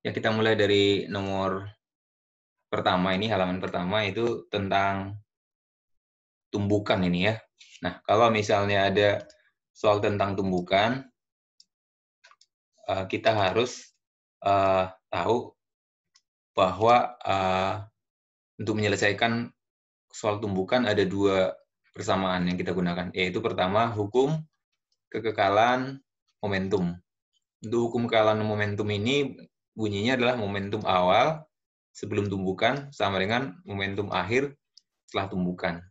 Ya, kita mulai dari nomor pertama ini, halaman pertama itu tentang tumbukan ini ya. Nah, kalau misalnya ada soal tentang tumbukan, kita harus tahu bahwa untuk menyelesaikan soal tumbukan ada dua persamaan yang kita gunakan, yaitu pertama hukum kekekalan momentum. Untuk hukum kekekalan momentum ini bunyinya adalah momentum awal sebelum tumbukan sama dengan momentum akhir setelah tumbukan.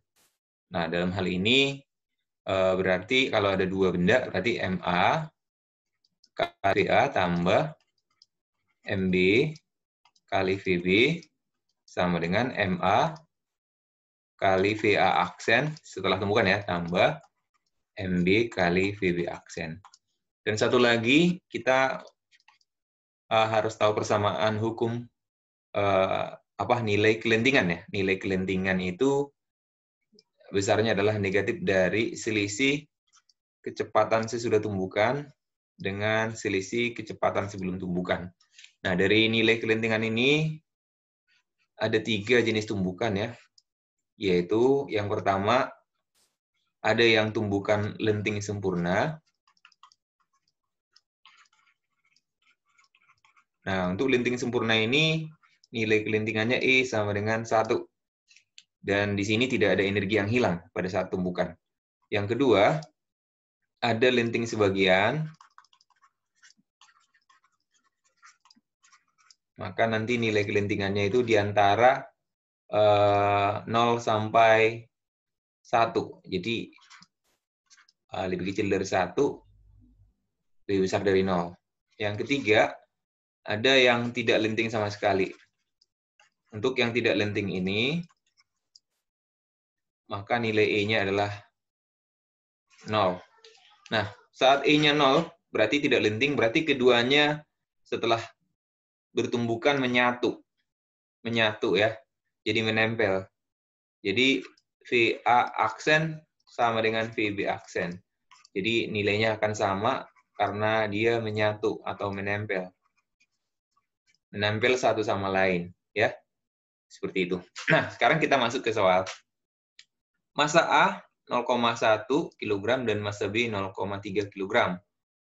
Nah, dalam hal ini berarti kalau ada dua benda, berarti MA kali VA tambah MB kali VB sama dengan MA kali VA aksen setelah tumbukan ya, tambah MB kali VB aksen. Dan satu lagi, kita harus tahu persamaan hukum nilai kelentingan ya. Nilai kelentingan itu besarnya adalah negatif dari selisih kecepatan sesudah tumbukan dengan selisih kecepatan sebelum tumbukan. Nah, dari nilai kelentingan ini ada 3 jenis tumbukan ya, yaitu yang pertama ada yang tumbukan lenting sempurna. Nah, untuk lenting sempurna ini nilai kelentingannya E sama dengan 1. Dan di sini tidak ada energi yang hilang pada saat tumbukan. Yang kedua, ada lenting sebagian. Maka nanti nilai kelentingannya itu di antara 0 sampai 1. Jadi lebih kecil dari 1, lebih besar dari 0. Yang ketiga, ada yang tidak lenting sama sekali. Untuk yang tidak lenting ini, maka nilai E-nya adalah 0. Nah, saat E-nya 0, berarti tidak lenting, berarti keduanya setelah bertumbukan menyatu ya, jadi menempel. Jadi VA aksen sama dengan VB aksen. Jadi nilainya akan sama karena dia menyatu atau menempel. Menempel satu sama lain, ya. Seperti itu. Nah, sekarang kita masuk ke soal. Massa A 0,1 kg dan massa B 0,3 kg.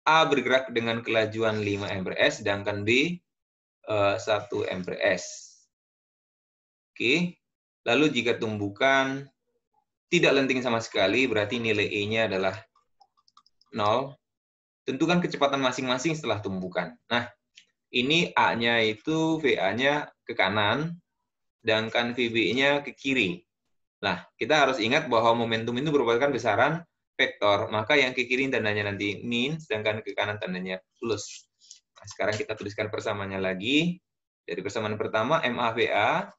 A bergerak dengan kelajuan 5 m/s, sedangkan B 1 m/s. Oke. Lalu jika tumbukan tidak lenting sama sekali, berarti nilai E-nya adalah 0. Tentukan kecepatan masing-masing setelah tumbukan. Nah, ini A-nya itu VA-nya ke kanan, sedangkan VB-nya ke kiri. Nah, kita harus ingat bahwa momentum itu merupakan besaran vektor, maka yang ke kiri tandanya nanti min, sedangkan ke kanan tandanya plus. Nah, sekarang kita tuliskan persamaannya lagi. Dari persamaan pertama, MAVA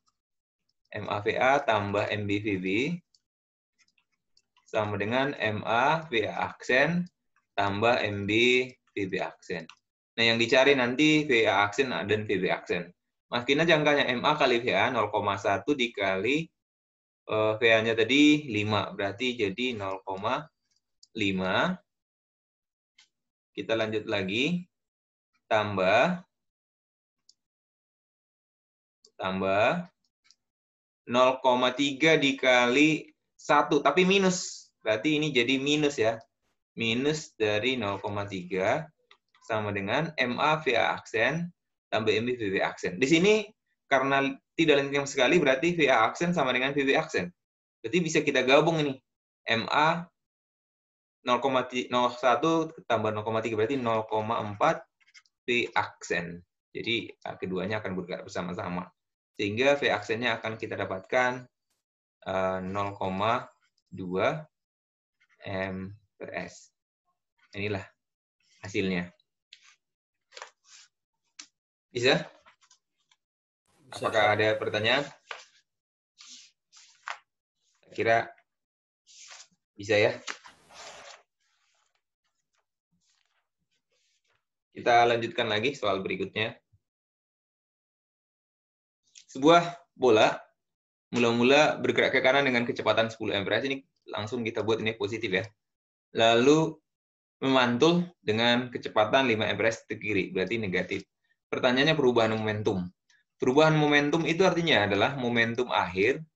tambah MBVB sama dengan MAVA aksen tambah MBVB aksen. Nah, yang dicari nanti VA aksen dan VB aksen. Masukin aja angkanya MA kali VA 0,1 dikali VA-nya tadi 5, berarti jadi 0,5. Kita lanjut lagi. Tambah 0,3 dikali 1, tapi minus. Berarti ini jadi minus ya. Minus dari 0,3 sama dengan MA VA aksen tambah MB VB aksen. Di sini karena tidak lenting sekali, berarti VA aksen sama dengan VB aksen. Berarti bisa kita gabung ini. MA 0,1 tambah 0,3 berarti 0,4 V aksen. Jadi keduanya akan bergerak bersama-sama. Sehingga V aksennya akan kita dapatkan 0,2 m/s. Inilah hasilnya. Bisa? Apakah ada pertanyaan? Kira bisa ya? Kita lanjutkan lagi soal berikutnya. Sebuah bola mula-mula bergerak ke kanan dengan kecepatan 10 m/s. Ini langsung kita buat ini positif ya. Lalu memantul dengan kecepatan 5 m/s ke kiri, berarti negatif. pertanyaannya perubahan momentum. Perubahan momentum itu artinya adalah momentum akhir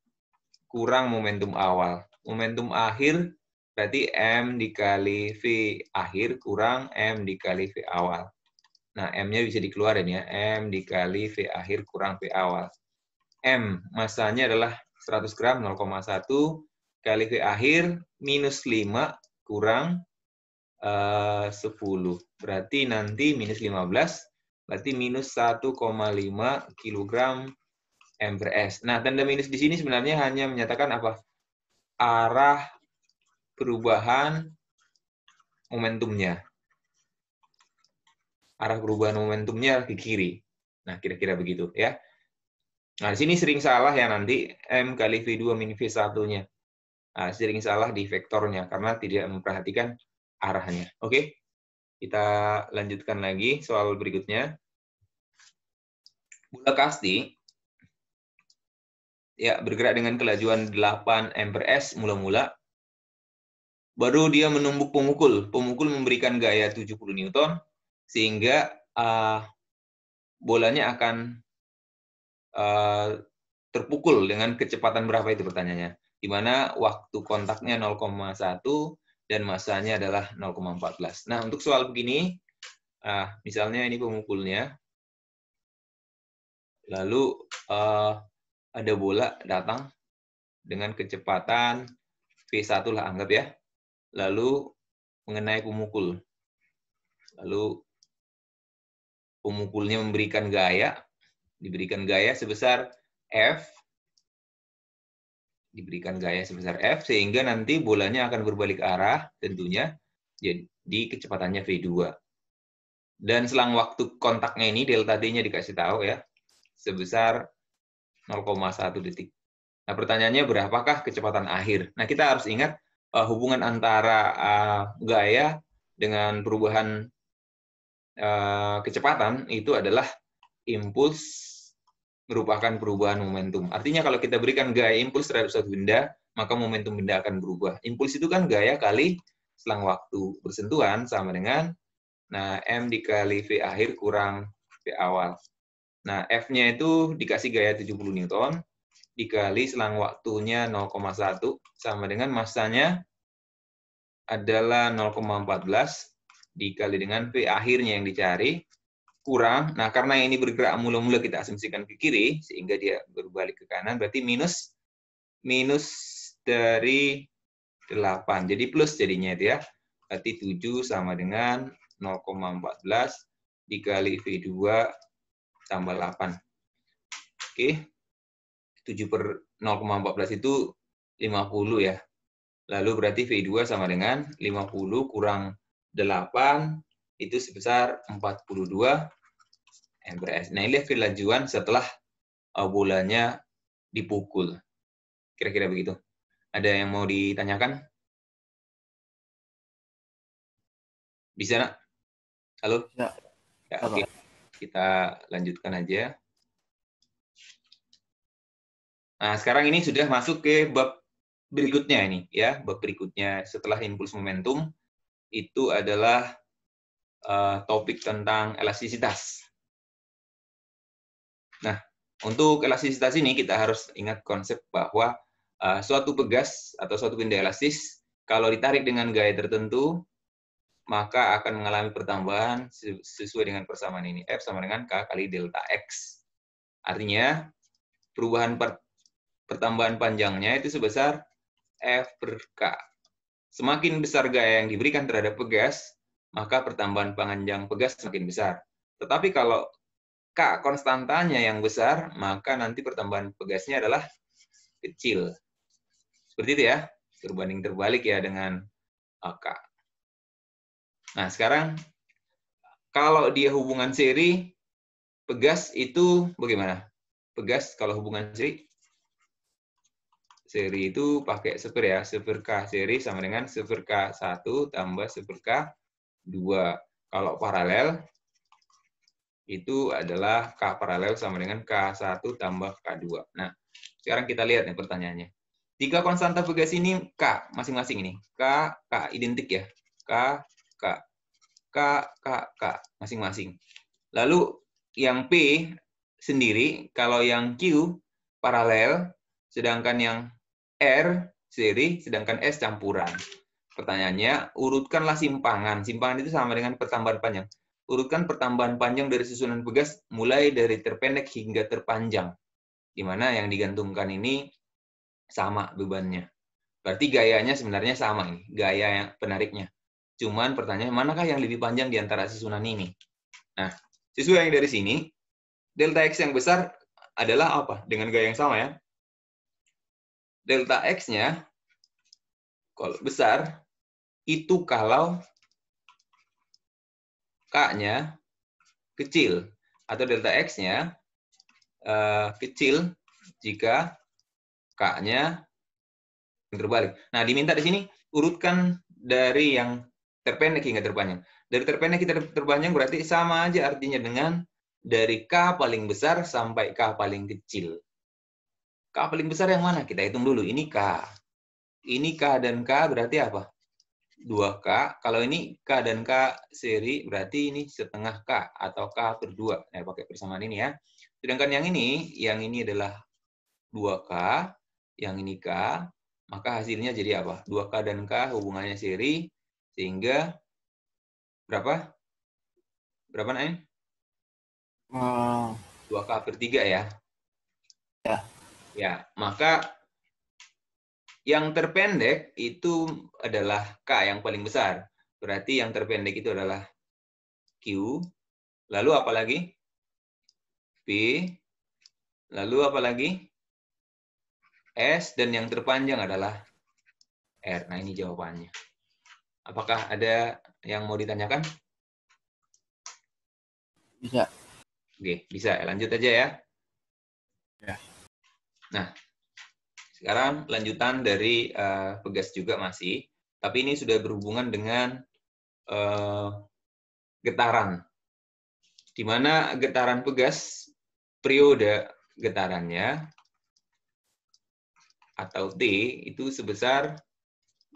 kurang momentum awal. Momentum akhir berarti M dikali V akhir kurang M dikali V awal. Nah, M-nya bisa dikeluarin ya. M dikali V akhir kurang V awal. M, masanya adalah 100 gram, 0,1 kali V akhir minus 5 kurang 10. Berarti nanti minus 15, berarti minus 1,5 kilogram M per S. Nah, tanda minus di sini sebenarnya hanya menyatakan apa? Arah perubahan momentumnya. Arah perubahan momentumnya ke kiri. Nah, kira-kira begitu ya. Nah, di sini sering salah ya nanti M kali V2 min V1-nya. Nah, sering salah di vektornya karena tidak memperhatikan arahnya. Oke, kita lanjutkan lagi soal berikutnya. Bola kasti ya bergerak dengan kelajuan 8 M per S mula-mula. Baru dia menumbuk pemukul. Pemukul memberikan gaya 70 Newton sehingga bolanya akan terpukul dengan kecepatan berapa itu pertanyaannya. Di mana waktu kontaknya 0,1 dan masanya adalah 0,14. Nah, untuk soal begini, misalnya ini pemukulnya, lalu ada bola datang dengan kecepatan V1 lah anggap ya, lalu mengenai pemukul. Lalu pemukulnya diberikan gaya sebesar F, sehingga nanti bolanya akan berbalik arah tentunya, jadi kecepatannya V2. Dan selang waktu kontaknya ini, delta T-nya dikasih tahu ya, sebesar 0,1 detik. Nah, pertanyaannya berapakah kecepatan akhir? Nah, kita harus ingat hubungan antara gaya dengan perubahan kecepatan itu adalah impuls merupakan perubahan momentum. Artinya kalau kita berikan gaya impuls terhadap suatu benda, maka momentum benda akan berubah. Impuls itu kan gaya kali selang waktu bersentuhan sama dengan M dikali V akhir kurang V awal. Nah, F-nya itu dikasih gaya 70 Newton dikali selang waktunya 0,1 sama dengan masanya adalah 0,14 dikali dengan V akhirnya yang dicari kurang. Nah, karena ini bergerak mula-mula kita asumsikan ke kiri sehingga dia berbalik ke kanan, berarti minus dari 8. Jadi plus jadinya itu ya. Berarti 7 sama dengan 0,14 dikali V2 tambah 8. Oke. 7 per 0,14 itu 50 ya. Lalu berarti V2 sama dengan 50 kurang 8 itu sebesar 42 M per S. Nah, ini kelajuan setelah bolanya dipukul. Kira-kira begitu. Ada yang mau ditanyakan? Bisa, nak? Halo? Ya. Ya, oke. Kita lanjutkan aja. Nah, sekarang ini sudah masuk ke bab berikutnya ini, ya. Bab berikutnya setelah impuls momentum itu adalah topik tentang elastisitas. Nah, untuk elastisitas ini kita harus ingat konsep bahwa suatu pegas atau suatu benda elastis kalau ditarik dengan gaya tertentu maka akan mengalami pertambahan sesuai dengan persamaan ini. F sama dengan K kali delta X. Artinya perubahan pertambahan panjangnya itu sebesar F per K. Semakin besar gaya yang diberikan terhadap pegas, maka pertambahan panjang pegas semakin besar. Tetapi kalau K konstantanya yang besar, maka nanti pertambahan pegasnya adalah kecil. Seperti itu ya, berbanding terbalik ya dengan K. Nah, sekarang kalau dia hubungan seri, pegas itu bagaimana? Pegas kalau hubungan seri itu pakai seper ya, seper K seri sama dengan seper K1 tambah seper K2. Kalau paralel, itu adalah K paralel sama dengan K1 tambah K2. Nah, sekarang kita lihat nih pertanyaannya. Tiga konstanta pegas ini K masing-masing ini. K identik ya. K masing-masing. Lalu yang P sendiri, kalau yang Q paralel, sedangkan yang R seri, sedangkan S campuran. Pertanyaannya, urutkanlah simpangan. Simpangan itu sama dengan pertambahan panjang. Urutkan pertambahan panjang dari susunan pegas mulai dari terpendek hingga terpanjang. Di mana yang digantungkan ini sama bebannya. Berarti gayanya sebenarnya sama nih, gaya yang penariknya. Cuman pertanyaan, manakah yang lebih panjang di antara susunan ini? Nah, siswa yang dari sini, delta X yang besar adalah apa? Dengan gaya yang sama ya. Delta X-nya, kalau besar, itu kalau K-nya kecil. Atau delta X-nya kecil jika K-nya terbalik. Nah, diminta di sini urutkan dari yang terpendek hingga terpanjang. Dari terpendek hingga terpanjang berarti sama aja artinya dengan dari K paling besar sampai K paling kecil. K paling besar yang mana? Kita hitung dulu. Ini K. Ini K dan K berarti apa? 2K. Kalau ini K dan K seri berarti ini setengah K atau K per 2. Nah, pakai persamaan ini ya. Sedangkan yang ini adalah 2K, yang ini K, maka hasilnya jadi apa? 2K dan K hubungannya seri, sehingga berapa? Berapa Naim? 2K per 3 ya? Ya. Ya, maka yang terpendek itu adalah K yang paling besar. Berarti yang terpendek itu adalah Q. Lalu apa lagi? P. Lalu apa lagi? S. Dan yang terpanjang adalah R. Nah, ini jawabannya. Apakah ada yang mau ditanyakan? Bisa. Oke, bisa. Lanjut aja ya. Ya. Nah, sekarang lanjutan dari pegas juga masih. Tapi ini sudah berhubungan dengan getaran. Di mana getaran pegas, periode getarannya atau T itu sebesar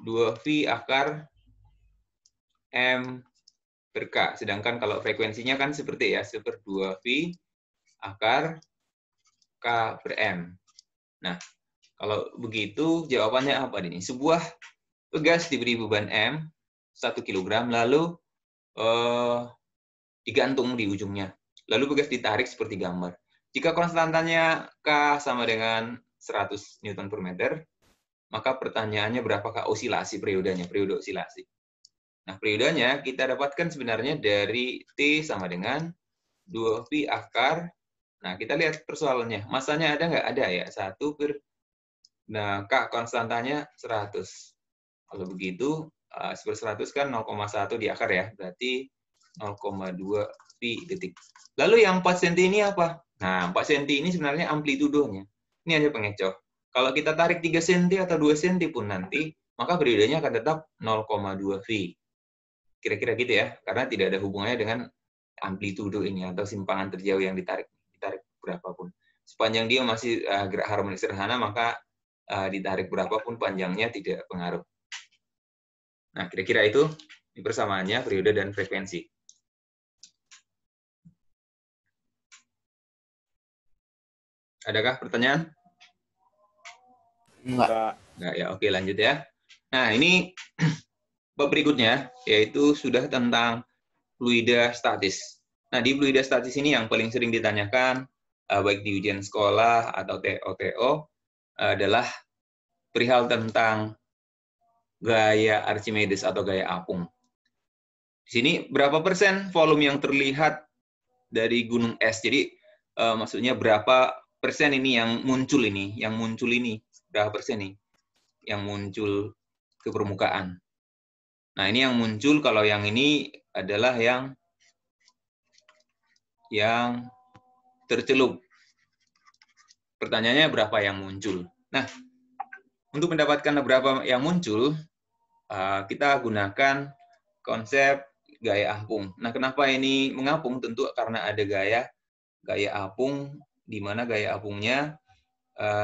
2V akar M per K. Sedangkan kalau frekuensinya kan seperti ya, seper 2V akar K per M. Nah, kalau begitu jawabannya apa ini? Sebuah pegas diberi beban M 1 kg lalu digantung di ujungnya. Lalu pegas ditarik seperti gambar. Jika konstantanya K sama dengan 100 Newton per meter, maka pertanyaannya berapakah osilasi periodenya, periode osilasi. Nah, periodenya kita dapatkan sebenarnya dari T sama dengan 2V akar. Nah, kita lihat persoalannya. Masanya ada nggak? Ada ya. 1 per... Nah, K konstantanya 100. Kalau begitu, 1 per 100 kan 0,1 di akar ya. Berarti 0,2 pi detik. Lalu yang 4 cm ini apa? Nah, 4 cm ini sebenarnya amplitudonya. Ini hanya pengecoh. Kalau kita tarik 3 cm atau 2 cm pun nanti, maka periodenya akan tetap 0,2 V. Kira-kira gitu ya, karena tidak ada hubungannya dengan amplitudo ini atau simpangan terjauh yang ditarik berapapun. Sepanjang dia masih gerak harmonik sederhana, maka ditarik berapapun panjangnya tidak pengaruh. Nah, kira-kira itu persamaannya periode dan frekuensi. Adakah pertanyaan? Enggak. Enggak ya, oke lanjut ya. Nah, ini bab berikutnya, yaitu sudah tentang fluida statis. Nah, di fluida statis ini yang paling sering ditanyakan, baik di ujian sekolah atau TO, adalah perihal tentang gaya Archimedes atau gaya apung. Di sini berapa persen volume yang terlihat dari gunung es? Jadi maksudnya berapa persen ini yang muncul ini? Yang muncul ini berapa persen nih? Yang muncul ke permukaan. Nah, ini yang muncul, kalau yang ini adalah yang tercelup. Pertanyaannya berapa yang muncul? Nah, untuk mendapatkan berapa yang muncul, kita gunakan konsep gaya apung. Nah, kenapa ini mengapung? Tentu karena ada gaya apung, di mana gaya apungnya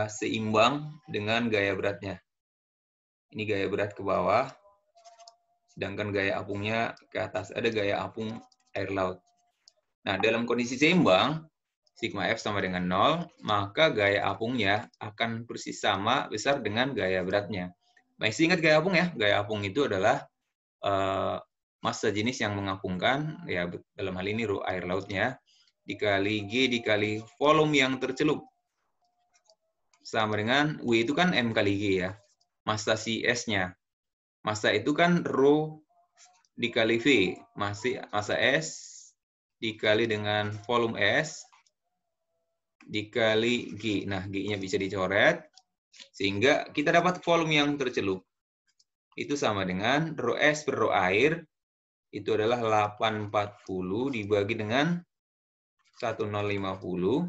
seimbang dengan gaya beratnya. Ini gaya berat ke bawah, sedangkan gaya apungnya ke atas. Ada gaya apung air laut. Nah, dalam kondisi seimbang, sigma F sama dengan 0, maka gaya apungnya akan persis sama besar dengan gaya beratnya. Masih ingat gaya apung ya? Gaya apung itu adalah massa jenis yang mengapungkan, ya dalam hal ini air lautnya, dikali G dikali volume yang tercelup. Sama dengan W itu kan M kali G ya. Massa si S-nya. Massa itu kan rho dikali V. Massa S dikali dengan volume S dikali G. Nah, G-nya bisa dicoret. Sehingga kita dapat volume yang tercelup. Itu sama dengan rho S per rho air. Itu adalah 840 dibagi dengan 1050.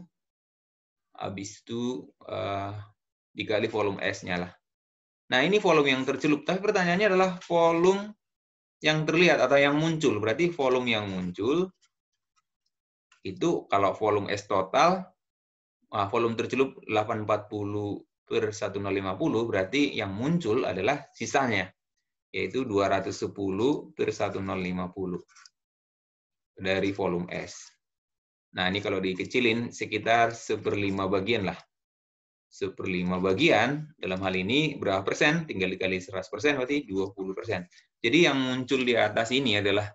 Habis itu dikali volume S-nya lah. Nah, ini volume yang tercelup. Tapi pertanyaannya adalah volume yang terlihat atau yang muncul. Berarti volume yang muncul itu kalau volume S total, volume tercelup 840 per 1050, berarti yang muncul adalah sisanya, yaitu 210 per 1050 dari volume S. Nah, ini kalau dikecilin sekitar 1/5 bagian lah. 1/5 bagian, dalam hal ini berapa persen? Tinggal dikali 100%, berarti 20%. Jadi yang muncul di atas ini adalah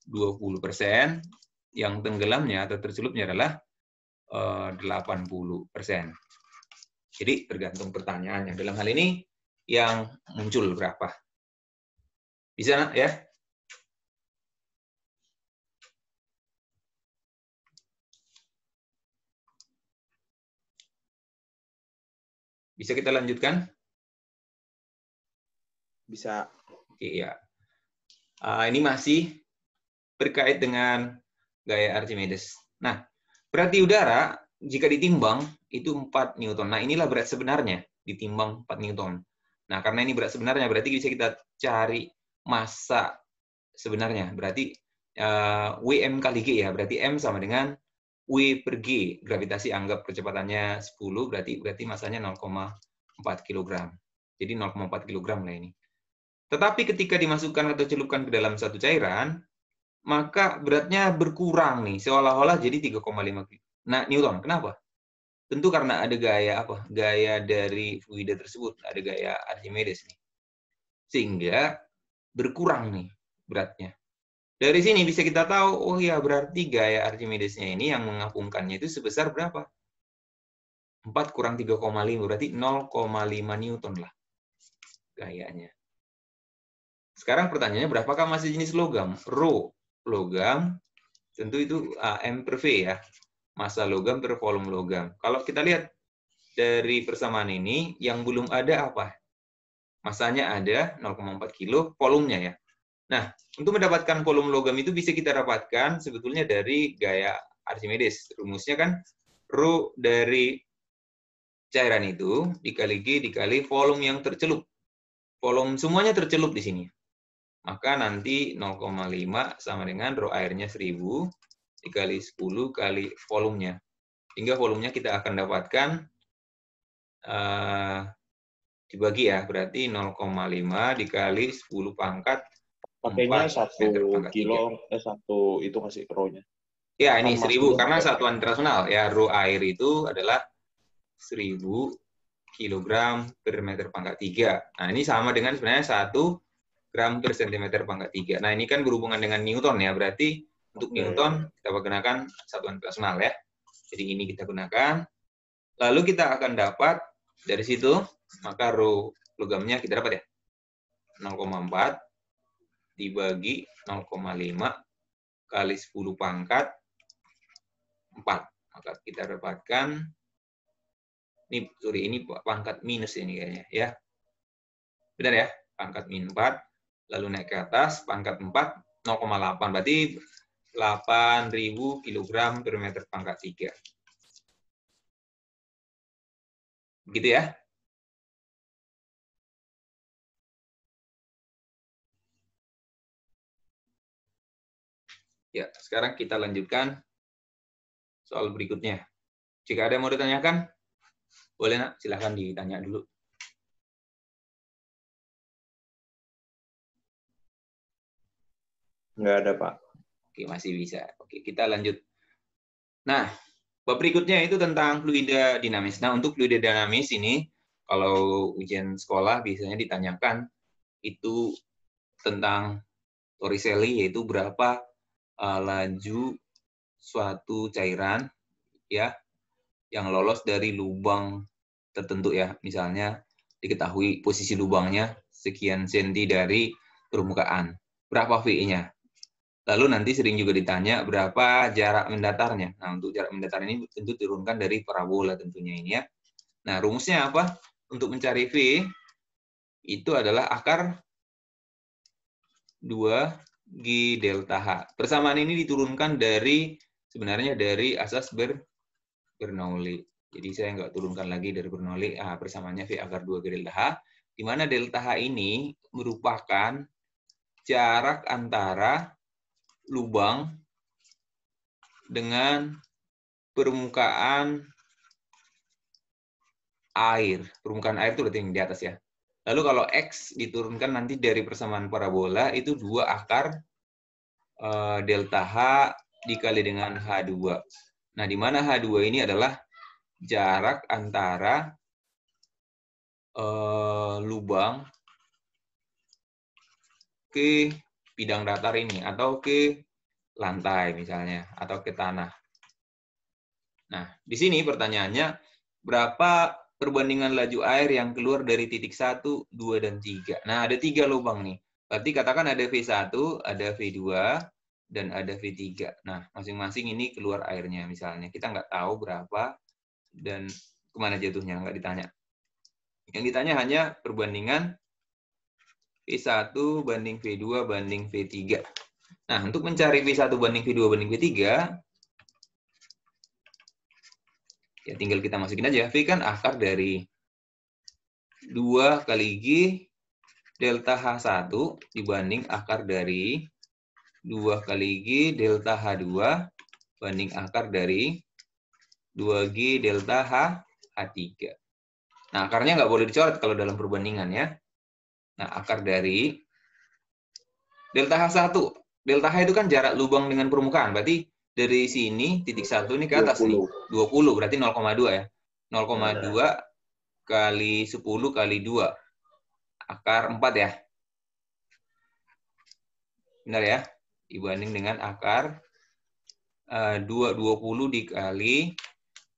20%, yang tenggelamnya atau tercelupnya adalah 80%. Jadi tergantung pertanyaannya. Dalam hal ini yang muncul berapa? Bisa ya? Bisa kita lanjutkan? Bisa. Oke, ya. Ini masih terkait dengan gaya Archimedes. Nah, berarti udara jika ditimbang itu 4 Newton. Nah, inilah berat sebenarnya ditimbang 4 Newton. Nah, karena ini berat sebenarnya, berarti bisa kita cari massa sebenarnya. Berarti WM kali G ya. Berarti M sama dengan W per G. Gravitasi anggap kecepatannya 10, berarti massanya 0,4 kg. Jadi 0,4 kg lah ini. Tetapi ketika dimasukkan atau celupkan ke dalam satu cairan, maka beratnya berkurang nih, seolah-olah jadi 3,5 Newton. Kenapa? Tentu karena ada gaya apa? Gaya dari fluida tersebut, ada gaya Archimedes nih. Sehingga berkurang nih beratnya. Dari sini bisa kita tahu, oh ya berarti gaya Archimedesnya ini yang mengapungkannya itu sebesar berapa? 4 kurang 3,5, berarti 0,5 Newton lah gayanya. Sekarang pertanyaannya, berapakah massa jenis logam? Rho logam, tentu itu M per V ya. Massa logam per volume logam. Kalau kita lihat dari persamaan ini, yang belum ada apa? Massanya ada 0,4 kilo, volumenya ya. Nah, untuk mendapatkan volume logam itu bisa kita dapatkan sebetulnya dari gaya Archimedes. Rumusnya kan rho dari cairan itu dikali G dikali volume yang tercelup. Volume semuanya tercelup di sini. Maka nanti 0,5 sama dengan rho airnya 1000 dikali 10 kali volumenya. Hingga volumenya kita akan dapatkan dibagi ya, berarti 0,5 dikali 10 pangkat Pakainya 4 meter 1 pangkat 3. kilo, 1 itu kasih rho-nya. Ya, ini Sama 1000 karena pakai. satuan internasional. Ya, rho air itu adalah 1000 kilogram per meter pangkat 3. Nah, ini sama dengan sebenarnya 1 gram per sentimeter pangkat 3. Nah, ini kan berhubungan dengan Newton ya, berarti untuk Newton kita gunakan satuan internasional ya. Jadi ini kita gunakan. Lalu kita akan dapat dari situ, maka rho logamnya kita dapat ya. 0,4 dibagi 0,5 kali 10 pangkat 4. Maka kita dapatkan, ini pangkat minus ini kayaknya ya. Benar ya? Pangkat min 4, lalu naik ke atas, pangkat 4, 0,8. Berarti 8.000 kg per meter pangkat 3. Begitu ya? Ya, sekarang kita lanjutkan soal berikutnya. Jika ada yang mau ditanyakan, boleh nak, silahkan ditanya dulu. Nggak ada, Pak. Oke, masih bisa. Oke, kita lanjut Nah, bab berikutnya itu tentang fluida dinamis. Nah, untuk fluida dinamis ini, kalau ujian sekolah biasanya ditanyakan itu tentang Torricelli, yaitu berapa laju suatu cairan ya yang lolos dari lubang tertentu ya. Misalnya diketahui posisi lubangnya sekian senti dari permukaan. Berapa V-nya? Lalu nanti sering juga ditanya berapa jarak mendatarnya. Nah, untuk jarak mendatar ini tentu turunkan dari parabola tentunya ini ya. Nah, rumusnya apa? Untuk mencari V itu adalah akar 2G delta H. Persamaan ini diturunkan dari sebenarnya dari asas Bernoulli. Jadi saya nggak turunkan lagi dari Bernoulli. Persamaannya V akar 2G delta H, di mana delta H ini merupakan jarak antara lubang dengan permukaan air. Permukaan air itu berarti yang di atas ya. Lalu kalau X diturunkan nanti dari persamaan parabola, itu 2 akar delta H dikali dengan H2. Nah, di mana H2 ini adalah jarak antara lubang ke bidang datar ini, atau ke lantai misalnya, atau ke tanah. Nah, di sini pertanyaannya, berapa perbandingan laju air yang keluar dari titik 1, 2, dan 3? Nah, ada 3 lubang nih. Berarti katakan ada V1, ada V2, dan ada V3. Nah, masing-masing ini keluar airnya misalnya. Kita nggak tahu berapa dan kemana jatuhnya, nggak ditanya. Yang ditanya hanya perbandingan V1 banding V2 banding V3. Nah, untuk mencari V1 banding V2 banding V3, ya tinggal kita masukin aja. V kan akar dari 2 kali G delta H1 dibanding akar dari 2 kali G delta H2 banding akar dari 2G delta H3. Nah, akarnya nggak boleh dicoret kalau dalam perbandingan ya. Nah, akar dari delta H1. Delta H itu kan jarak lubang dengan permukaan. Berarti dari sini, titik 1 ini ke atas 20. nih. 20, berarti 0,2 ya. 0,2 kali 10 kali 2. Akar 4 ya. Benar ya? Dibanding dengan akar 20 dikali.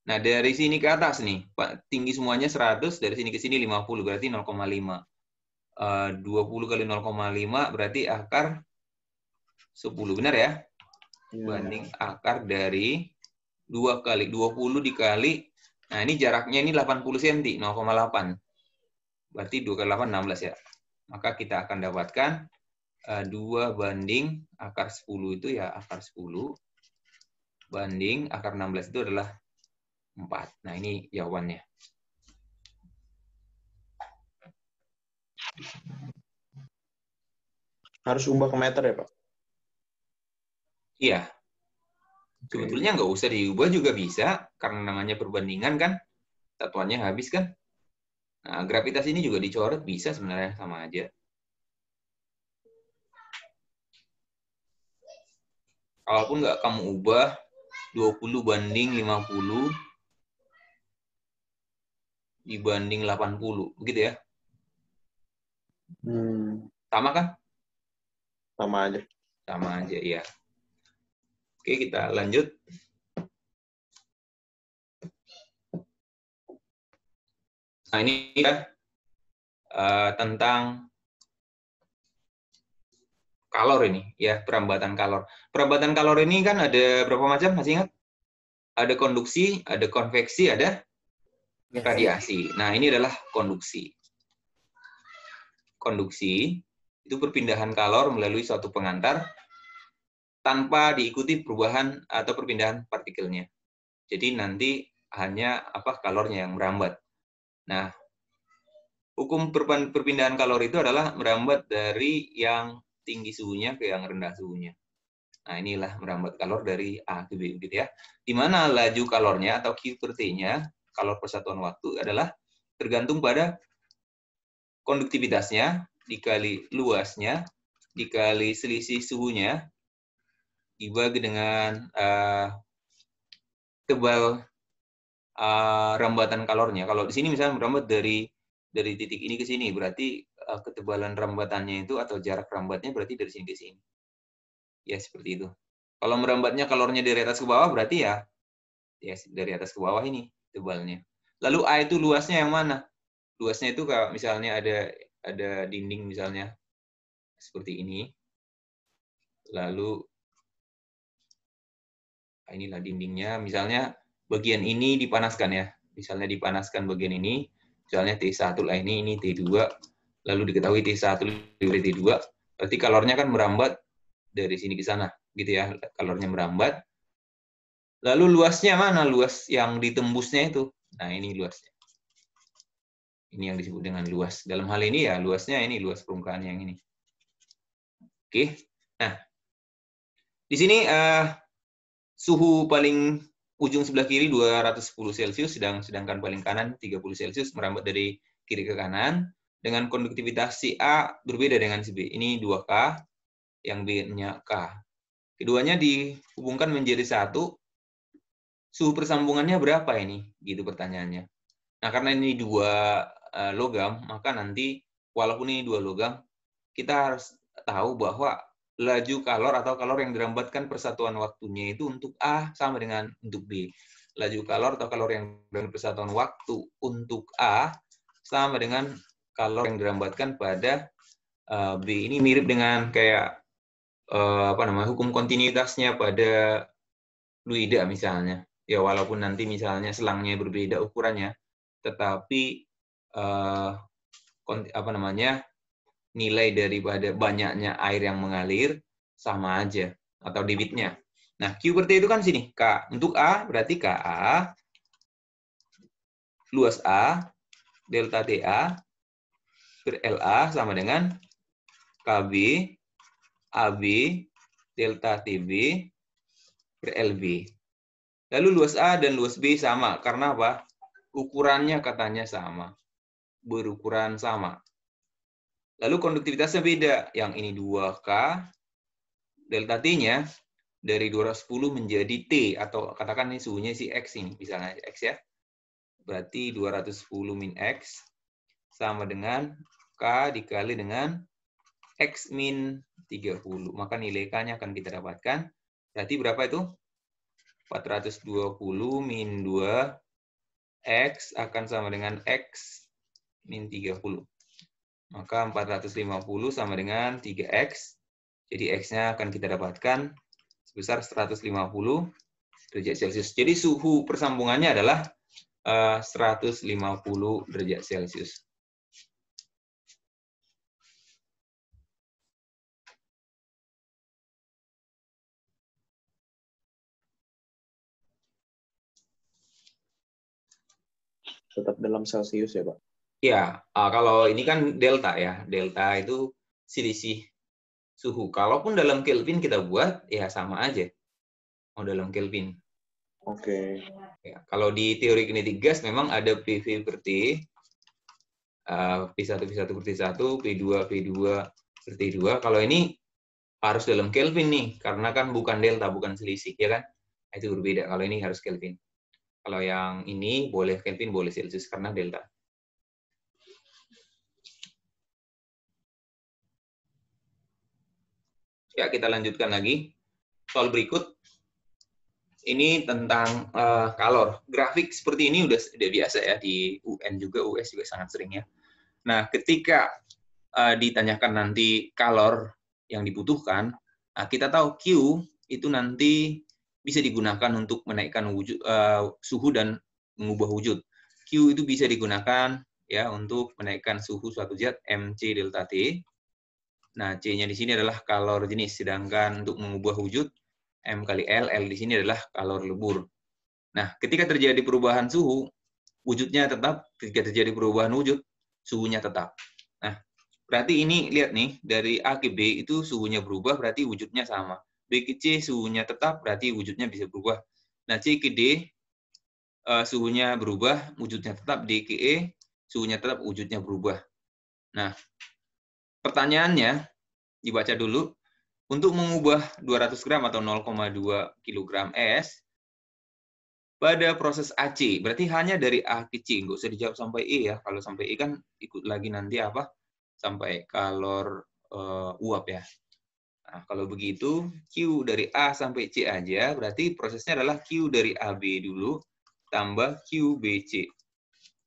Nah, dari sini ke atas nih. Tinggi semuanya 100, dari sini ke sini 50, berarti 0,5. 20 kali 0,5 berarti akar 10, benar ya? Banding akar dari 2 kali 20 dikali, nah ini jaraknya ini 80 cm, 0,8. Berarti 2 kali 8, 16 ya. Maka kita akan dapatkan 2 banding akar 10 itu ya akar 10 banding akar 16 itu adalah 4. Nah ini jawabannya. Harus ubah ke meter ya, Pak? Iya. Sebetulnya nggak usah diubah juga bisa, karena namanya perbandingan kan, satuannya habis kan. Nah, gravitas ini juga dicoret bisa sebenarnya, sama aja. Kalaupun nggak kamu ubah, 20 banding 50 dibanding 80, begitu ya? Sama kan? Sama aja. Sama aja, iya. Oke, kita lanjut. Nah, ini ya tentang kalor ini, ya, perambatan kalor. Perambatan kalor ini kan ada berapa macam, masih ingat? Ada konduksi, ada konveksi, ada radiasi. Nah, ini adalah konduksi. Konduksi itu perpindahan kalor melalui suatu pengantar tanpa diikuti perubahan atau perpindahan partikelnya. Jadi nanti hanya kalornya yang merambat. Nah, hukum perpindahan kalor itu adalah merambat dari yang tinggi suhunya ke yang rendah suhunya. Nah, inilah merambat kalor dari A ke B gitu ya. Di mana laju kalornya atau Q per T-nya, kalor persatuan waktu adalah tergantung pada konduktivitasnya dikali luasnya dikali selisih suhunya dibagi dengan tebal rambatan kalornya. Kalau di sini misalnya merambat dari titik ini ke sini, berarti ketebalan rambatannya itu atau jarak rambatnya berarti dari sini ke sini. Ya, seperti itu. Kalau merambatnya kalornya dari atas ke bawah, berarti ya dari atas ke bawah ini tebalnya. Lalu A itu luasnya yang mana? Luasnya itu kalau misalnya ada dinding misalnya seperti ini. Lalu inilah dindingnya, misalnya bagian ini dipanaskan ya. Misalnya dipanaskan bagian ini, misalnya T1 lah ini T2, lalu diketahui T1 dari T2, berarti kalornya kan merambat dari sini ke sana, gitu ya, kalornya merambat. Lalu luasnya mana? Luas yang ditembusnya itu. Nah, ini luasnya. Ini yang disebut dengan luas. Dalam hal ini ya, luasnya ini, luas permukaan yang ini. Oke. Nah, di sini suhu paling ujung sebelah kiri 210 Celcius, sedangkan paling kanan 30 Celcius, merambat dari kiri ke kanan. Dengan konduktivitas si A berbeda dengan si B. Ini 2K, yang B-nya K. Keduanya dihubungkan menjadi satu. Suhu persambungannya berapa ini? Gitu pertanyaannya. Nah, karena ini 2 logam, maka nanti walaupun ini 2 logam, kita harus tahu bahwa laju kalor atau kalor yang dirambatkan persatuan waktunya itu untuk A sama dengan untuk B. Laju kalor atau kalor yang dirambatkan persatuan waktu untuk A sama dengan kalor yang dirambatkan pada B. Ini mirip dengan kayak hukum kontinuitasnya pada fluida misalnya. Ya walaupun nanti misalnya selangnya berbeda ukurannya, tetapi nilai daripada banyaknya air yang mengalir sama aja atau debitnya. Nah, Q per T itu kan sini, K. Untuk A berarti KA, luas A, delta TA, per LA sama dengan KB, AB, delta TB, per LB. Lalu luas A dan luas B sama, karena apa? Ukurannya katanya sama, berukuran sama. Lalu konduktivitasnya beda, yang ini 2K, delta T-nya dari 210 menjadi T, atau katakan ini suhunya si X ini, misalnya X ya. Berarti 210 min X sama dengan K dikali dengan X min 30. Maka nilai K-nya akan kita dapatkan. Berarti berapa itu? 420 min 2 X akan sama dengan X min 30. Maka 450 sama dengan 3X. Jadi X-nya akan kita dapatkan sebesar 150 derajat Celcius. Jadi suhu persambungannya adalah 150 derajat Celcius. Tetap dalam Celcius ya, Pak? Ya, kalau ini kan delta ya. Delta itu selisih suhu. Kalaupun dalam Kelvin kita buat, ya sama aja. Mau dalam Kelvin. Oke. Ya, kalau di teori kinetik gas memang ada PV per T, P1 per T1, P2 per T2. Kalau ini harus dalam Kelvin nih, karena kan bukan delta, bukan selisih, ya kan? Itu berbeda. Kalau ini harus Kelvin. Kalau yang ini boleh Kelvin, boleh Celsius, karena delta. Ya, kita lanjutkan lagi. Soal berikut. Ini tentang kalor. Grafik seperti ini udah biasa ya di UN juga, US juga sangat sering ya. Nah, ketika ditanyakan nanti kalor yang dibutuhkan, kita tahu Q itu nanti bisa digunakan untuk menaikkan suhu dan mengubah wujud. Q itu bisa digunakan ya untuk menaikkan suhu suatu zat mc delta T. Nah, C-nya di sini adalah kalor jenis, sedangkan untuk mengubah wujud M kali L, L di sini adalah kalor lebur. Nah, ketika terjadi perubahan suhu, wujudnya tetap. Ketika terjadi perubahan wujud, suhunya tetap. Nah, berarti ini, lihat nih, dari A ke B itu suhunya berubah, berarti wujudnya sama. B ke C suhunya tetap, berarti wujudnya bisa berubah. Nah, C ke D, suhunya berubah, wujudnya tetap. D ke E, suhunya tetap, wujudnya berubah. Nah, pertanyaannya, dibaca dulu. Untuk mengubah 200 gram atau 0,2 kg es, pada proses AC, berarti hanya dari A ke C, nggak usah dijawab sampai E ya. Kalau sampai E kan ikut lagi nanti apa? Sampai kalor uap ya. Nah, kalau begitu, Q dari A sampai C aja, berarti prosesnya adalah Q dari AB dulu, tambah QBC.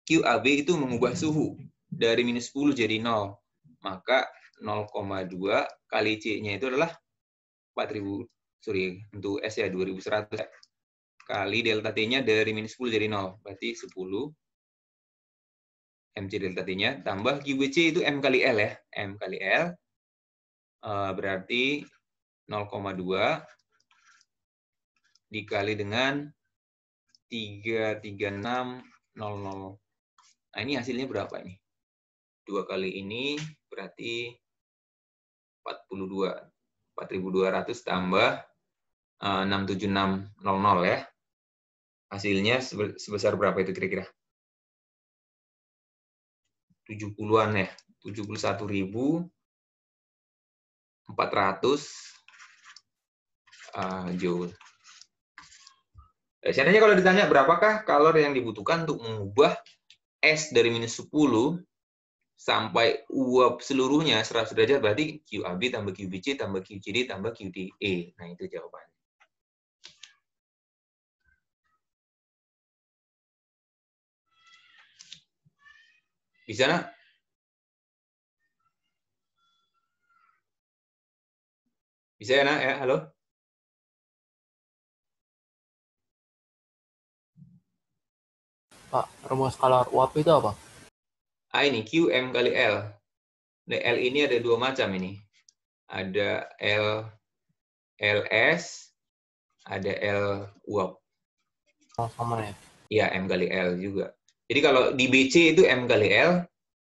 QAB itu mengubah suhu dari minus 10 jadi 0. Maka 0,2 kali C-nya itu adalah 4.000, sorry, untuk S ya 2.100. Kali delta T-nya dari minus 10 jadi 0. Berarti 10 MC delta T-nya, tambah QBC itu M kali L ya. M kali L, berarti 0,2 dikali dengan 33600. Nah, ini hasilnya berapa ini? 2 kali ini berarti 42. 4.200 tambah 67600 ya. Hasilnya sebesar berapa itu kira-kira? 70-an ya. 71.400 joule. Seandainya kalau ditanya berapakah kalor yang dibutuhkan untuk mengubah S dari minus 10 sampai uap seluruhnya 100 derajat, berarti QAB tambah QBC tambah QCD tambah QDE. Nah, itu jawabannya. Bisa, nak? Bisa ya, nak? Ya, halo? Pak, rumus kalor uap itu apa? Ini QM kali L. Nah, L ini ada dua macam ini. Ada LS, ada L uap. Oh, sama ya. Ya, M kali L juga. Jadi kalau di BC itu M kali L,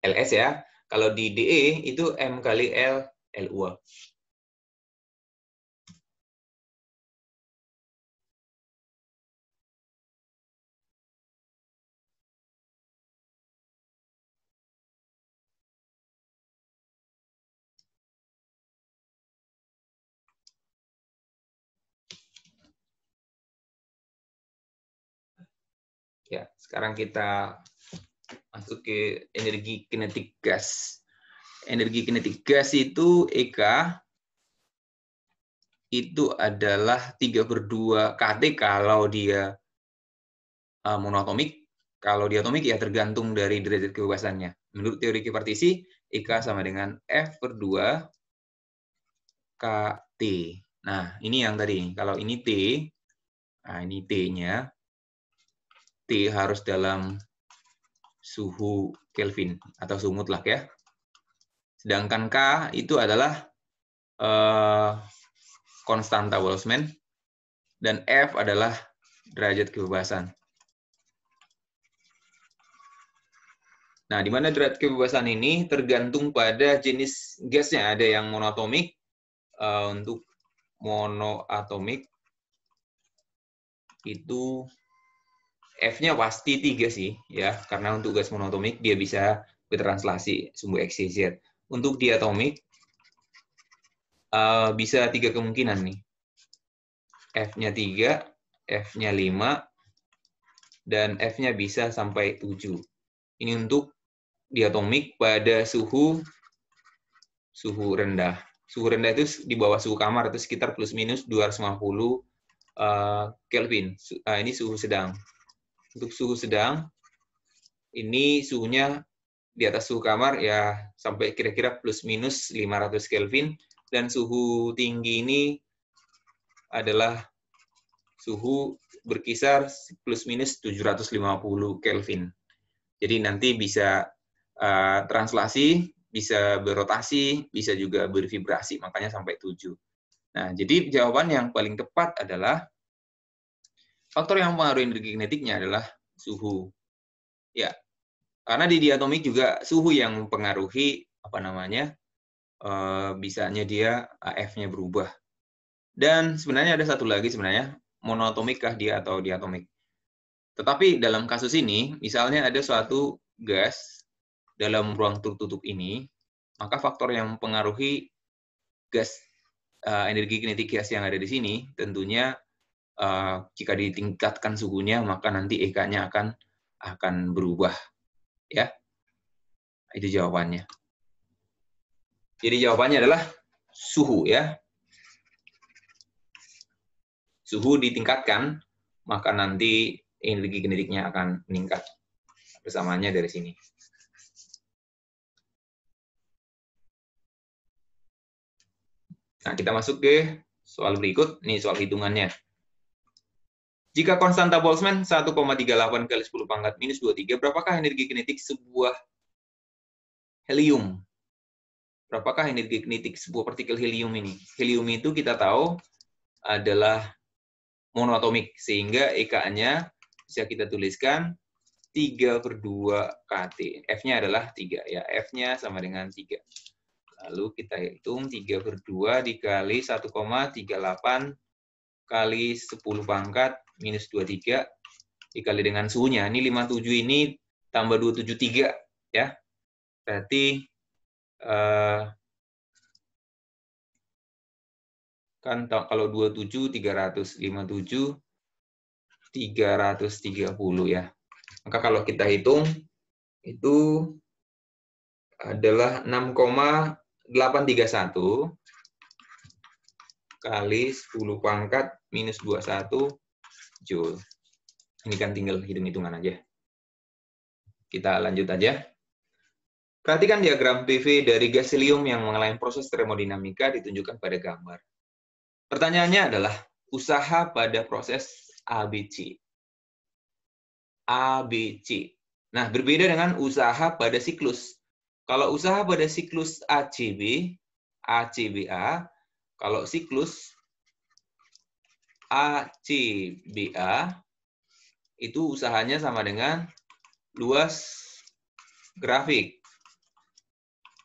LS ya. Kalau di DE itu M kali L, L uap. Ya, sekarang kita masuk ke energi kinetik gas. Energi kinetik gas itu EK itu adalah 3/2 kT kalau dia monoatomik. Kalau diatomik ya tergantung dari derajat kebebasannya. Menurut teori kipartisi, EK sama dengan F/2 KT. Nah, ini yang tadi. Kalau ini T, nah ini T-nya. T harus dalam suhu Kelvin atau suhu mutlak ya. Sedangkan K itu adalah konstanta Boltzmann dan F adalah derajat kebebasan. Nah, di mana derajat kebebasan ini tergantung pada jenis gasnya. Ada yang monoatomik. Untuk monoatomik itu F-nya pasti 3 sih, ya. Karena untuk gas monoatomik dia bisa bertranslasi sumbu XYZ. Untuk diatomik bisa 3 kemungkinan nih. F-nya 3, F-nya 5, dan F-nya bisa sampai 7. Ini untuk diatomik pada suhu rendah. Suhu rendah itu di bawah suhu kamar, itu sekitar plus minus 250 Kelvin. Ini suhu sedang. Untuk suhu sedang, ini suhunya di atas suhu kamar ya sampai kira-kira plus minus 500 Kelvin. Dan suhu tinggi ini adalah suhu berkisar plus minus 750 Kelvin. Jadi nanti bisa translasi, bisa berotasi, bisa juga bervibrasi, makanya sampai 7. Nah, jadi jawaban yang paling tepat adalah faktor yang mempengaruhi energi kinetiknya adalah suhu. Ya, karena di diatomik juga suhu yang mempengaruhi bisanya dia F-nya berubah. Dan sebenarnya ada satu lagi sebenarnya, monoatomik kah dia atau diatomik. Tetapi dalam kasus ini, misalnya ada suatu gas dalam ruang tertutup ini, maka faktor yang mempengaruhi gas energi kinetik gas yang ada di sini tentunya jika ditingkatkan suhunya, maka nanti EK-nya akan berubah. Ya, itu jawabannya. Jadi jawabannya adalah suhu, ya. Suhu ditingkatkan, maka nanti energi kinetiknya akan meningkat. Persamaannya dari sini. Nah, kita masuk ke soal berikut. Ini soal hitungannya. Jika konstanta Boltzmann 1,38 kali 10 pangkat minus 23, berapakah energi kinetik sebuah helium? Berapakah energi kinetik sebuah partikel helium ini? Helium itu kita tahu adalah monoatomik, sehingga EK-nya bisa kita tuliskan 3/2 kT. F-nya adalah 3, ya. F-nya sama dengan 3. Lalu kita hitung 3/2 dikali 1,38 kali 10 pangkat minus 23 dikali dengan suhunya. Ini 57 ini tambah 273, ya. Berarti kan kalau 27 300, 57 330, ya. Maka kalau kita hitung itu adalah 6,831 kali 10 pangkat minus 21 Joule. Ini kan tinggal hitung-hitungan aja. Kita lanjut aja. Perhatikan diagram PV dari gas helium yang mengalami proses termodinamika ditunjukkan pada gambar. Pertanyaannya adalah usaha pada proses ABC. ABC. Nah, berbeda dengan usaha pada siklus. Kalau usaha pada siklus ACB, ACBA, kalau siklus ACBA, itu usahanya sama dengan luas grafik.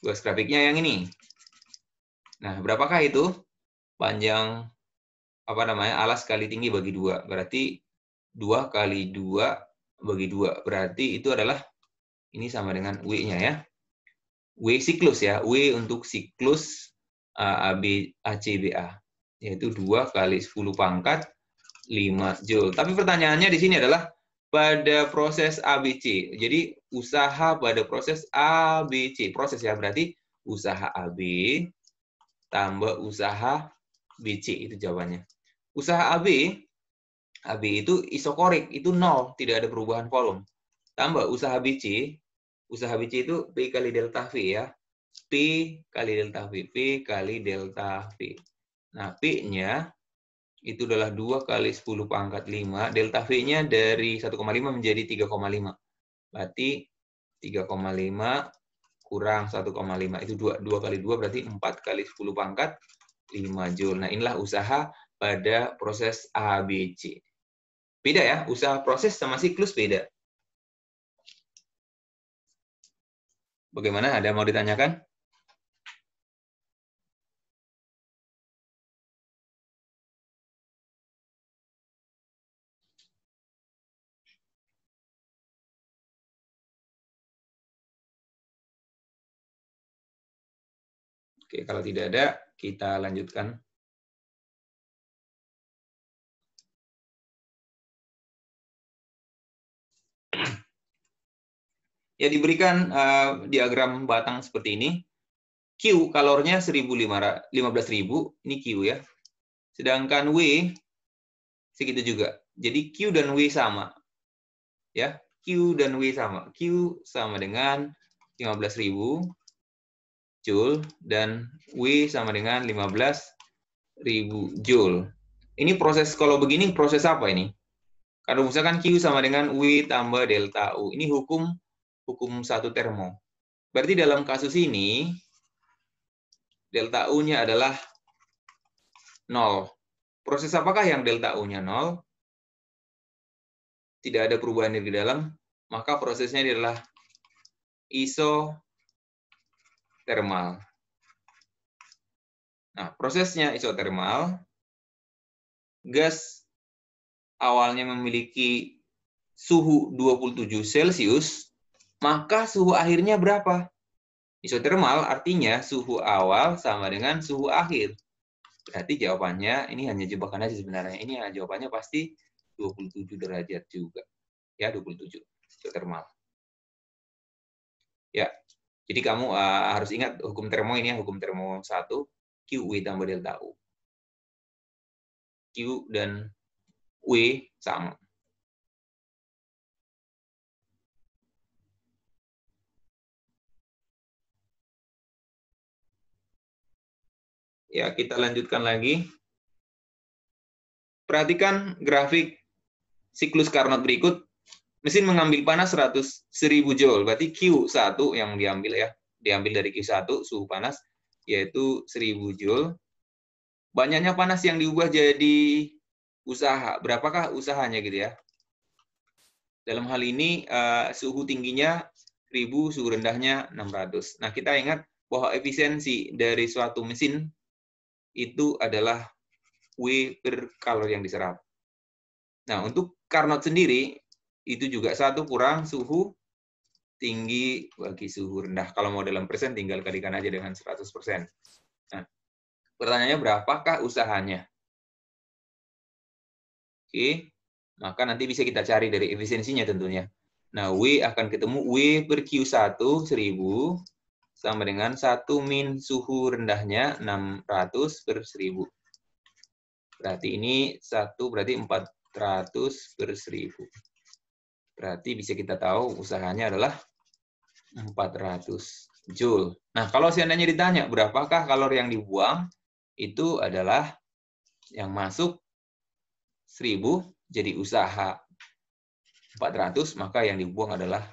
Luas grafiknya yang ini. Nah, berapakah itu? Panjang alas kali tinggi bagi 2. Berarti 2 kali 2 bagi 2. Berarti itu adalah ini sama dengan W-nya, ya. W siklus, ya. W untuk siklus ACBA. Yaitu 2 kali 10 pangkat 5 Joule. Tapi pertanyaannya di sini adalah pada proses ABC. Jadi usaha pada proses ABC. Proses, ya, berarti usaha AB tambah usaha BC, itu jawabannya. Usaha AB itu isokorik, itu 0, tidak ada perubahan volume. Tambah usaha BC itu P kali delta V, ya. P kali delta V, P kali delta V. Nah, P-nya itu adalah 2 kali 10 pangkat 5. Delta V-nya dari 1,5 menjadi 3,5. Berarti 3,5 kurang 1,5. Itu 2 kali 2 berarti 4 kali 10 pangkat 5 Joule. Nah, inilah usaha pada proses ABC. Beda, ya, usaha proses sama siklus beda. Bagaimana? Ada mau ditanyakan? Oke, kalau tidak ada, kita lanjutkan. Ya, diberikan diagram batang seperti ini. Q kalornya 15.000, ini Q, ya. Sedangkan W segitu juga. Jadi Q dan W sama. Ya, Q dan W sama. Q sama dengan 15.000 Joule dan W sama dengan 15.000 Joule. Ini proses, kalau begini proses apa ini? Kalau misalkan Q sama dengan W tambah delta U. Ini hukum satu termo. Berarti dalam kasus ini delta U-nya adalah 0. Proses apakah yang delta U-nya 0? Tidak ada perubahan energi dalam, maka prosesnya adalah isotermal. Nah, prosesnya isotermal, gas awalnya memiliki suhu 27 Celcius, maka suhu akhirnya berapa? Isotermal artinya suhu awal sama dengan suhu akhir. Berarti jawabannya, ini hanya jebakan aja sebenarnya. Ini jawabannya pasti 27 derajat juga. Ya, 27. Geothermal. Ya, jadi kamu harus ingat hukum termo ini ya, hukum termo 1, QW tambah delta U. Q dan W sama. Ya, kita lanjutkan lagi. Perhatikan grafik siklus Carnot berikut. Mesin mengambil panas 1000 Joule. Berarti Q1 yang diambil ya. Diambil dari Q1, suhu panas, yaitu 1000 Joule. Banyaknya panas yang diubah jadi usaha. Berapakah usahanya gitu ya? Dalam hal ini, suhu tingginya 1000, suhu rendahnya 600. Nah, kita ingat bahwa efisiensi dari suatu mesin itu adalah W per kalori yang diserap. Nah, untuk Carnot sendiri, itu juga 1 kurang suhu tinggi bagi suhu rendah. Kalau mau dalam persen, tinggal kalikan aja dengan 100%. Nah, pertanyaannya berapakah usahanya? Oke, maka nanti bisa kita cari dari efisiensinya tentunya. Nah, W akan ketemu W per Q1 1000 sama dengan 1 min suhu rendahnya 600 per 1000. Berarti ini 1 berarti 400 per 1000. Berarti bisa kita tahu usahanya adalah 400 Joule. Nah, kalau seandainya ditanya berapakah kalori yang dibuang, itu adalah yang masuk 1000 jadi usaha 400, maka yang dibuang adalah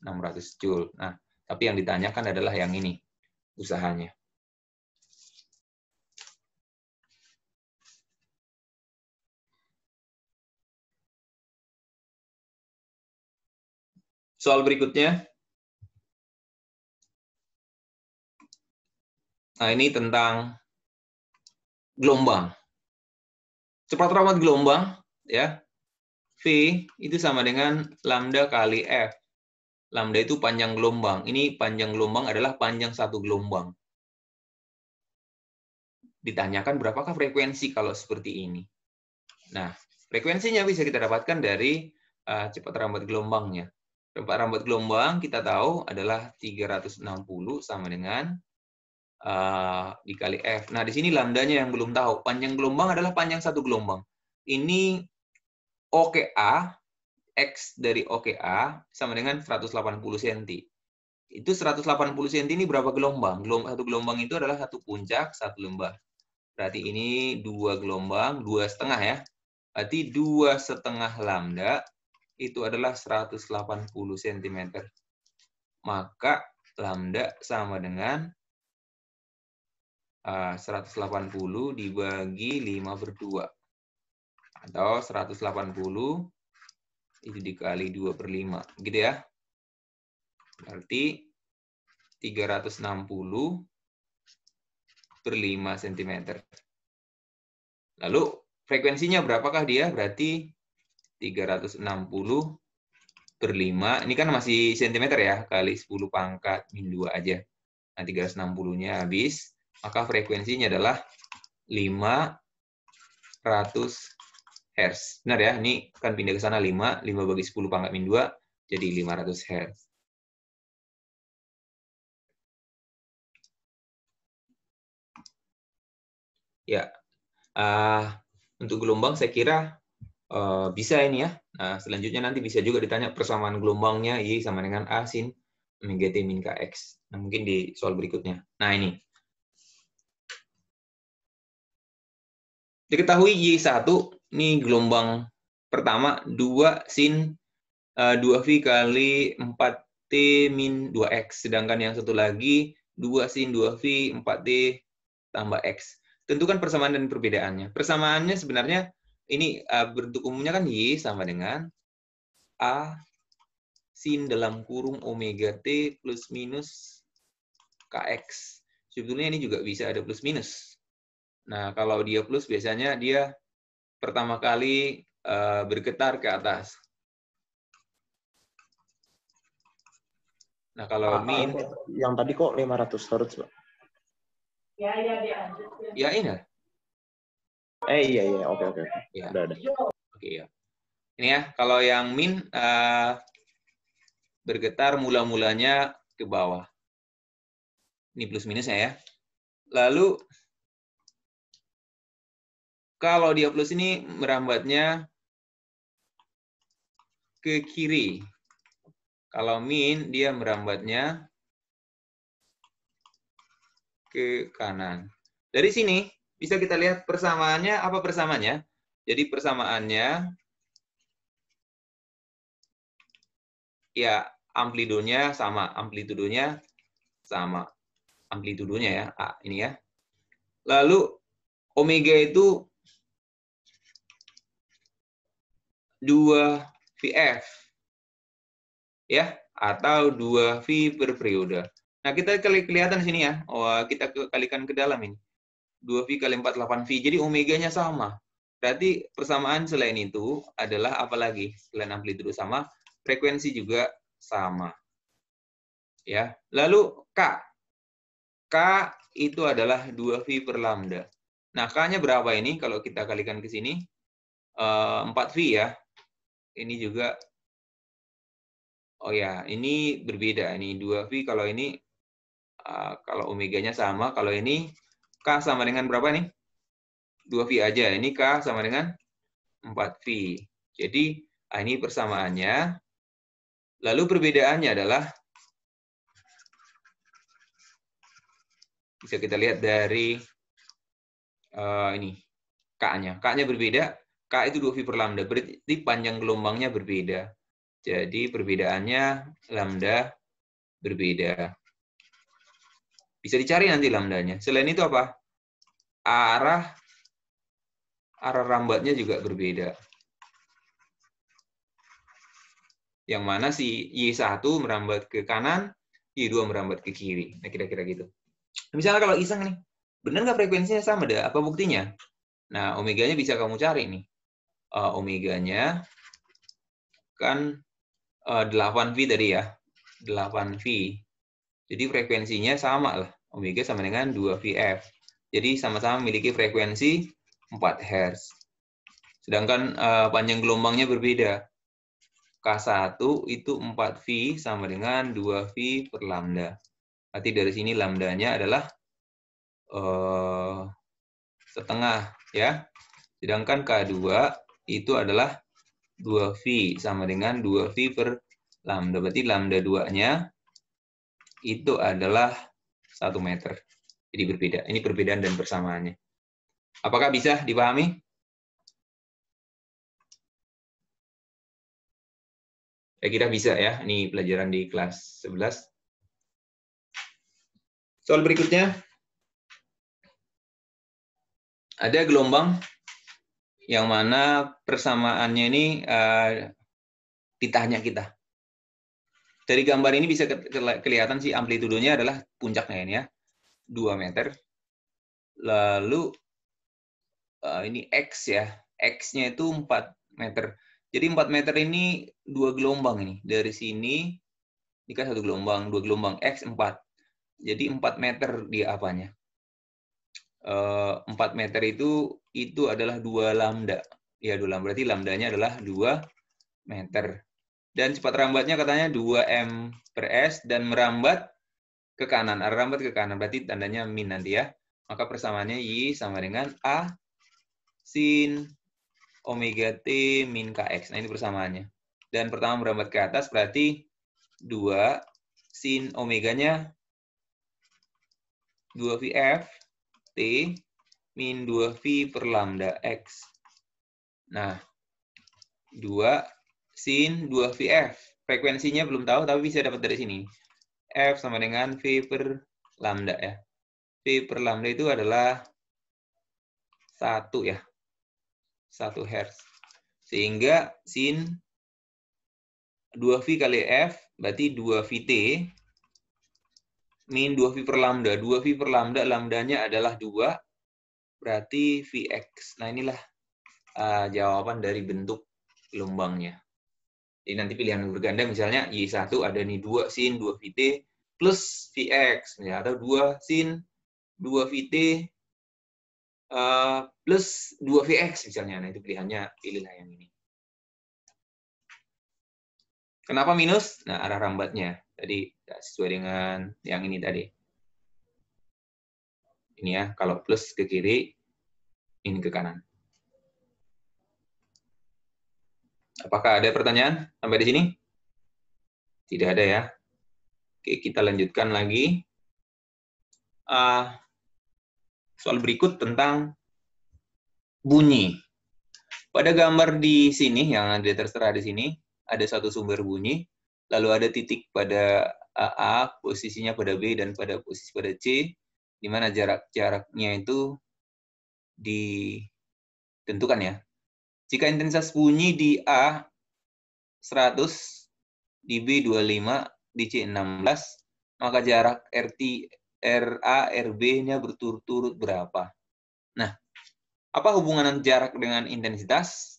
600 Joule. Nah, tapi yang ditanyakan adalah yang ini, usahanya. Soal berikutnya. Nah, ini tentang gelombang. Cepat rawat gelombang, ya. V itu sama dengan lambda kali F. Lambda itu panjang gelombang. Ini panjang gelombang adalah panjang satu gelombang. Ditanyakan berapakah frekuensi kalau seperti ini. Nah, frekuensinya bisa kita dapatkan dari cepat rambat gelombangnya. Cepat rambat gelombang kita tahu adalah 360 sama dengan dikali F. Nah, di sini lambdanya yang belum tahu. Panjang gelombang adalah panjang satu gelombang. Ini OKA, X dari OKA sama dengan 180 cm. Itu 180 cm ini berapa gelombang? Satu gelombang itu adalah satu puncak, satu lembah. Berarti ini 2 gelombang, 2,5 ya. Berarti 2,5 lambda itu adalah 180 cm. Maka lambda sama dengan 180 dibagi 5/2. Atau 180 itu dikali 2/5. Gitu ya. Berarti 360 per 5 cm. Lalu frekuensinya berapakah dia? Berarti 360 per 5. Ini kan masih cm ya, kali 10 pangkat min 2 aja. Nah, 360-nya habis. Maka frekuensinya adalah 500 Hz. Benar ya? Ini kan pindah ke sana 5. 5 bagi 10 pangkat min 2. Jadi 500 Hz. Ya. Untuk gelombang saya kira bisa ini ya. Nah, selanjutnya nanti bisa juga ditanya persamaan gelombangnya Y sama dengan A sin omega T min KX. Nah, mungkin di soal berikutnya. Nah, ini. Diketahui Y1, ini gelombang pertama, 2 sin 2V kali 4T min 2X. Sedangkan yang satu lagi, 2 sin 2V 4T tambah X. Tentukan persamaan dan perbedaannya. Persamaannya sebenarnya, ini bentuk umumnya kan Y sama dengan A sin dalam kurung omega T plus minus KX. Sebetulnya ini juga bisa ada plus minus. Nah, kalau dia plus biasanya dia pertama kali bergetar ke atas. Nah, kalau min... Yang tadi kok 500 Hz, Pak? Ya, ini. Iya, oke. Ya. Udah. Oke ya. Ini ya, kalau yang min bergetar mula-mulanya ke bawah. Ini plus minusnya ya. Lalu kalau dia plus ini merambatnya ke kiri. Kalau min dia merambatnya ke kanan. Dari sini bisa kita lihat persamaannya, apa persamaannya? Jadi persamaannya ya amplitudonya sama, amplitudonya ya, A ini ya. Lalu omega itu 2VF ya, atau 2V per periode. Nah, kita kelihatan di sini ya. Kita kalikan ke dalam ini. 2V kali 4, 8V. Jadi omeganya sama. Berarti persamaan selain itu adalah apa lagi? Selain amplitudo sama, frekuensi juga sama. Ya. Lalu K. K itu adalah 2V per lambda. Nah, K-nya berapa ini? Kalau kita kalikan ke sini, 4V ya. Ini juga, oh ya, ini berbeda. Ini 2V, kalau ini, kalau omeganya sama. Kalau ini, K sama dengan berapa nih? 2V aja. Ini K sama dengan 4V. Jadi, ini persamaannya. Lalu perbedaannya adalah, bisa kita lihat dari ini, K-nya. K-nya berbeda. K itu 2V per lambda. Berarti panjang gelombangnya berbeda. Jadi, perbedaannya lambda berbeda. Bisa dicari nanti lambdanya. Selain itu apa? Arah rambatnya juga berbeda. Yang mana si Y1 merambat ke kanan, Y2 merambat ke kiri. Nah, kira-kira gitu. Misalnya kalau iseng nih, benar nggak frekuensinya sama deh? Apa buktinya? Nah, omeganya bisa kamu cari nih. Omeganya kan 8V tadi ya. 8V. Jadi frekuensinya sama lah. Omega sama dengan 2VF. Jadi sama-sama memiliki frekuensi 4 Hz. Sedangkan panjang gelombangnya berbeda. K1 itu 4V sama dengan 2V per lambda. Berarti dari sini lambdanya adalah setengah ya. Sedangkan K2 itu adalah 2V sama dengan 2V per lambda. Berarti lambda 2-nya itu adalah 1 meter. Jadi berbeda. Ini perbedaan dan persamaannya. Apakah bisa dipahami? Saya kira bisa ya. Ini pelajaran di kelas 11. Soal berikutnya. Ada gelombang yang mana persamaannya ini ditanya kita. Dari gambar ini bisa kelihatan sih amplitudonya adalah puncaknya ini ya. 2 meter. Lalu ini X ya. X-nya itu 4 meter. Jadi 4 meter ini 2 gelombang ini. Dari sini, ini kan 1 gelombang, 2 gelombang, X 4. Jadi 4 meter dia apanya? 4 meter itu adalah 2 lambda. Ya, 2 lambda. Berarti lambdanya adalah 2 meter. Dan cepat rambatnya katanya 2 m per s dan merambat ke kanan. Arah rambat ke kanan. Berarti tandanya min nanti ya. Maka persamaannya Y sama dengan A sin omega T min KX. Nah, ini persamaannya. Dan pertama merambat ke atas berarti 2 sin omeganya 2VF T min 2V per lambda X. Nah, 2 sin 2VF. Frekuensinya belum tahu, tapi bisa dapat dari sini. F sama dengan V per lambda ya. V per lambda itu adalah 1 ya. 1 Hz. Sehingga sin 2V kali F, berarti 2VT min 2V per lambda. 2V per lambda, lambdanya adalah 2, berarti Vx. Nah, inilah jawaban dari bentuk gelombangnya. Jadi nanti pilihan berganda misalnya Y1 ada nih 2 sin 2VT plus Vx. Ya, atau 2 sin 2VT plus 2Vx misalnya. Nah, itu pilihannya, pilihlah yang ini. Kenapa minus? Nah, arah rambatnya. Tadi sesuai dengan yang ini tadi. Ini ya, kalau plus ke kiri, ini ke kanan. Apakah ada pertanyaan sampai di sini? Tidak ada ya. Oke, kita lanjutkan lagi. Soal berikut tentang bunyi. Pada gambar di sini, yang ada tertera di sini, ada satu sumber bunyi, lalu ada titik pada A, posisinya pada B, dan pada posisi pada C, di mana jaraknya itu ditentukan ya. Jika intensitas bunyi di A 100, di B 25, di C 16, maka jarak RA, RB-nya berturut-turut berapa? Nah, apa hubungan jarak dengan intensitas?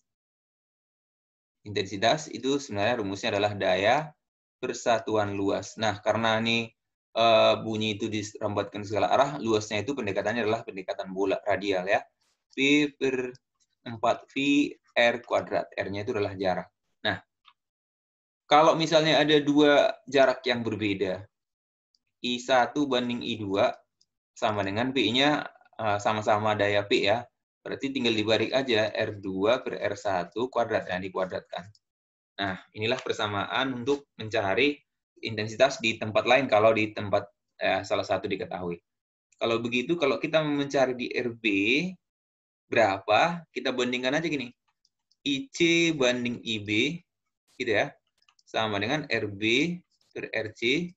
Intensitas itu sebenarnya rumusnya adalah daya persatuan luas. Nah, karena ini bunyi itu dirambatkan segala arah, luasnya itu pendekatannya adalah pendekatan bola radial ya. V per 4V R kuadrat. R-nya itu adalah jarak. Nah, kalau misalnya ada dua jarak yang berbeda, I1 banding I2 sama dengan P-nya sama-sama daya P ya. Berarti tinggal dibalik aja R2 per R1 kuadrat, yang dikuadratkan. Nah, inilah persamaan untuk mencari intensitas di tempat lain kalau di tempat salah satu diketahui. Kalau begitu, kalau kita mencari di RB berapa, kita bandingkan aja gini. IC banding IB, gitu ya, sama dengan RB per RC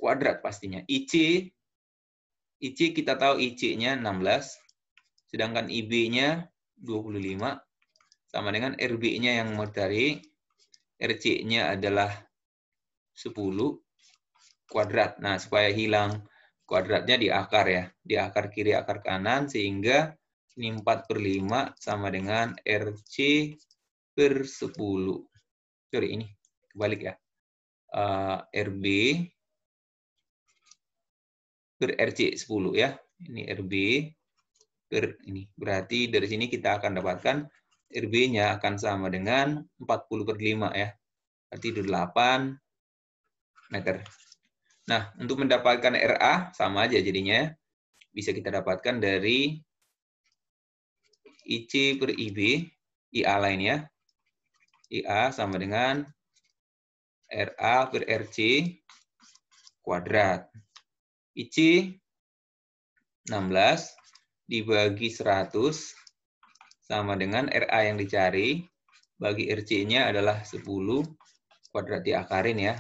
kuadrat pastinya. IC kita tahu IC-nya 16, sedangkan IB-nya 25, sama dengan RB-nya yang mau cari, RC-nya adalah 10 kuadrat. Nah, supaya hilang kuadratnya di akar ya, di akar kiri, akar kanan, sehingga ini 4/5 sama dengan RC per 10. Sorry, ini kebalik ya. RB per RC 10 ya. Ini RB per ini. Berarti dari sini kita akan dapatkan RB-nya akan sama dengan 40/5 ya. Berarti 8 meter. Nah, untuk mendapatkan RA sama aja jadinya. Bisa kita dapatkan dari IC per IB, IA lainnya. IA sama dengan RA per RC kuadrat. IC 16 dibagi 100 sama dengan RA yang dicari, bagi RC-nya adalah 10, kuadrat diakarin ya.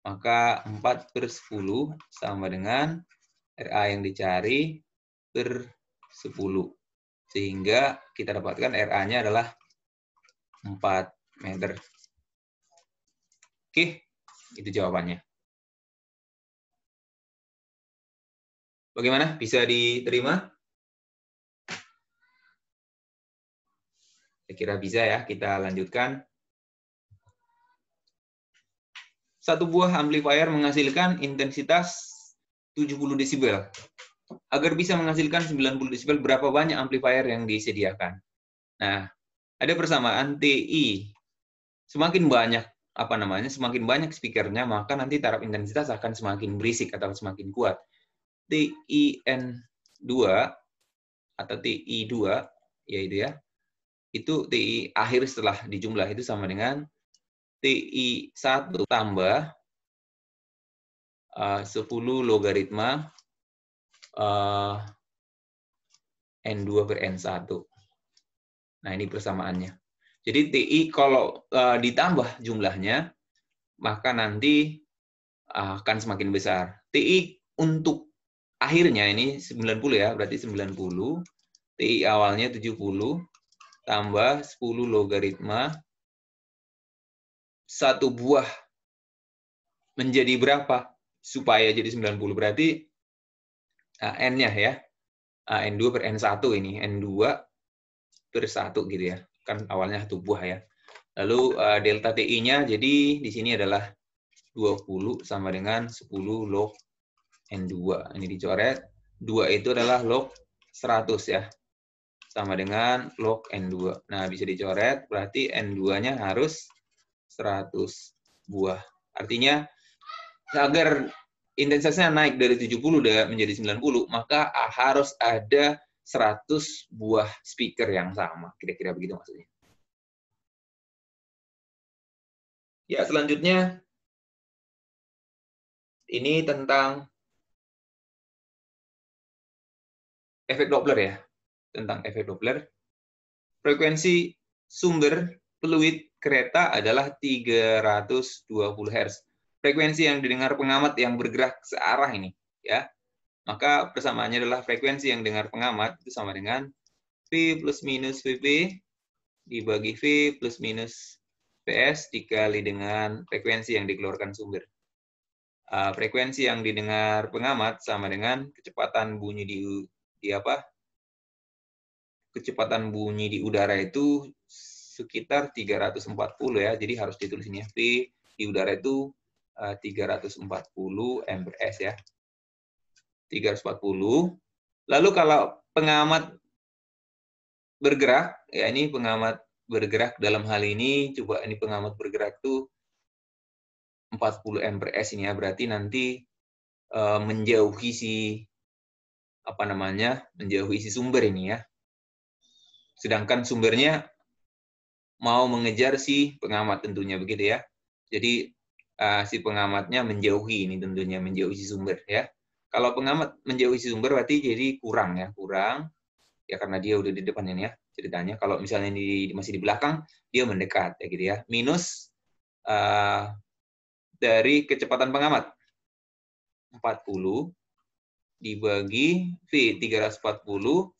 Maka 4/10 sama dengan RA yang dicari per 10. Sehingga kita dapatkan RA-nya adalah 4 meter. Oke, itu jawabannya. Bagaimana? Bisa diterima? Saya kira bisa ya. Kita lanjutkan. Satu buah amplifier menghasilkan intensitas 70 desibel. Agar bisa menghasilkan 90 desibel, berapa banyak amplifier yang disediakan? Nah, ada persamaan TI. Semakin banyak semakin banyak speakernya, maka nanti taraf intensitas akan semakin berisik atau semakin kuat. TIN2 atau TI2 yaitu ya, itu TI akhir setelah dijumlah itu sama dengan TI1 tambah 10 logaritma N2 per N1. Nah, ini persamaannya. Jadi TI kalau ditambah jumlahnya, maka nanti akan semakin besar. TI untuk akhirnya ini 90 ya, berarti 90. TI awalnya 70, tambah 10 logaritma satu buah menjadi berapa? Supaya jadi 90, berarti N-nya ya. N2 per N1 ini. N2 per 1 gitu ya. Kan awalnya satu buah ya. Lalu delta TI-nya jadi di sini adalah 20 sama dengan 10 log N2. Ini dicoret. 2 itu adalah log 100 ya. Sama dengan log N2. Nah, bisa dicoret, berarti N2-nya harus 100 buah. Artinya, agar intensitasnya naik dari 70 menjadi 90, maka harus ada 100 buah speaker yang sama. Kira-kira begitu maksudnya. Ya, selanjutnya, ini tentang efek Doppler ya. Tentang efek Doppler. Frekuensi sumber fluid kereta adalah 320 Hz. Frekuensi yang didengar pengamat yang bergerak searah ini, ya. Maka persamaannya adalah frekuensi yang didengar pengamat itu sama dengan V plus minus VP dibagi V plus minus PS dikali dengan frekuensi yang dikeluarkan sumber. Frekuensi yang didengar pengamat sama dengan kecepatan bunyi kecepatan bunyi di udara itu sekitar 340 ya. Jadi harus ditulis ini ya. V di udara itu 340 m/s ya. 340. Lalu kalau pengamat bergerak, ya ini pengamat bergerak dalam hal ini, coba ini pengamat bergerak tuh 40 m/s ini ya, berarti nanti menjauhi menjauhi si sumber ini ya. Sedangkan sumbernya mau mengejar si pengamat tentunya begitu ya. Jadi si pengamatnya menjauhi ini tentunya, menjauhi si sumber ya. Kalau pengamat menjauhi si sumber berarti jadi kurang ya karena dia udah di depan ini ya ceritanya. Kalau misalnya masih di belakang, dia mendekat ya gitu ya. Minus dari kecepatan pengamat 40 dibagi V 340.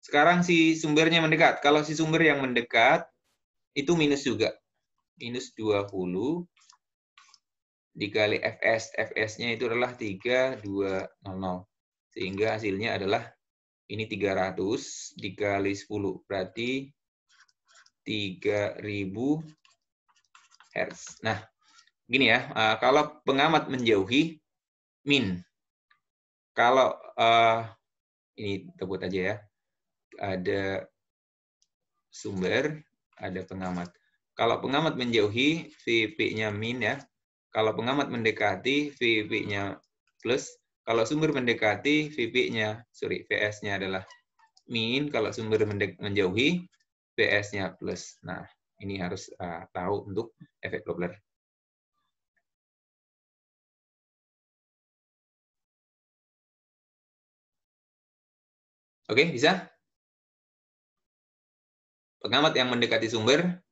Sekarang si sumbernya mendekat. Kalau si sumber yang mendekat itu minus juga. Minus 20 dikali Fs. Fs-nya itu adalah 3200. Sehingga hasilnya adalah ini 300 dikali 10. Berarti 3000 Hz. Nah, gini ya. Kalau pengamat menjauhi, min. Kalau ini tebut aja ya. Ada sumber, ada pengamat. Kalau pengamat menjauhi, VP-nya min ya. Kalau pengamat mendekati, VP-nya plus. Kalau sumber mendekati, VS-nya adalah min. Kalau sumber menjauhi, VS-nya plus. Nah, ini harus tahu untuk efek Doppler. Oke, bisa? Pengamat yang mendekati sumber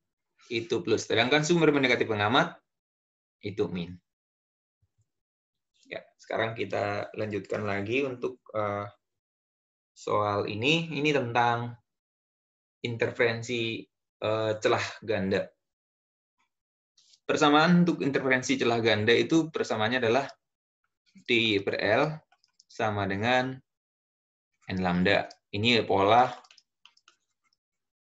itu plus. Sedangkan sumber mendekati pengamat itu min. Ya, sekarang kita lanjutkan lagi untuk soal ini. Ini tentang interferensi celah ganda. Persamaan untuk interferensi celah ganda itu persamaannya adalah D/L sama dengan N lambda. Ini pola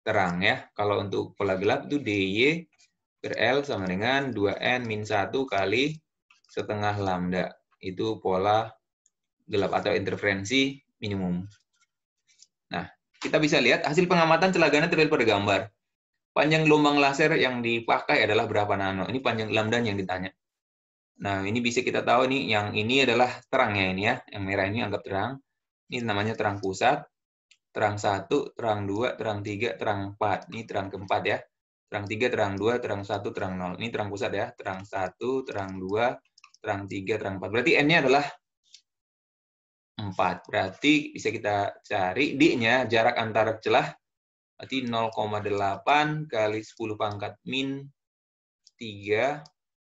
terang ya. Kalau untuk pola gelap itu DY/L sama dengan 2N-1 kali setengah lambda. Itu pola gelap atau interferensi minimum. Nah, kita bisa lihat hasil pengamatan celah ganda terlihat pada gambar. Panjang gelombang laser yang dipakai adalah berapa nano. Ini panjang lambdanya yang ditanya. Nah, ini bisa kita tahu nih, yang ini adalah terangnya ini ya. Yang merah ini anggap terang. Ini namanya terang pusat. Terang 1, terang 2, terang 3, terang 4. Ini terang keempat ya. Terang 3, terang 2, terang 1, terang 0. Ini terang pusat ya. Terang 1, terang 2, terang 3, terang 4. Berarti N-nya adalah 4. Berarti bisa kita cari D-nya, jarak antara celah. Berarti 0,8 kali 10 pangkat min 3.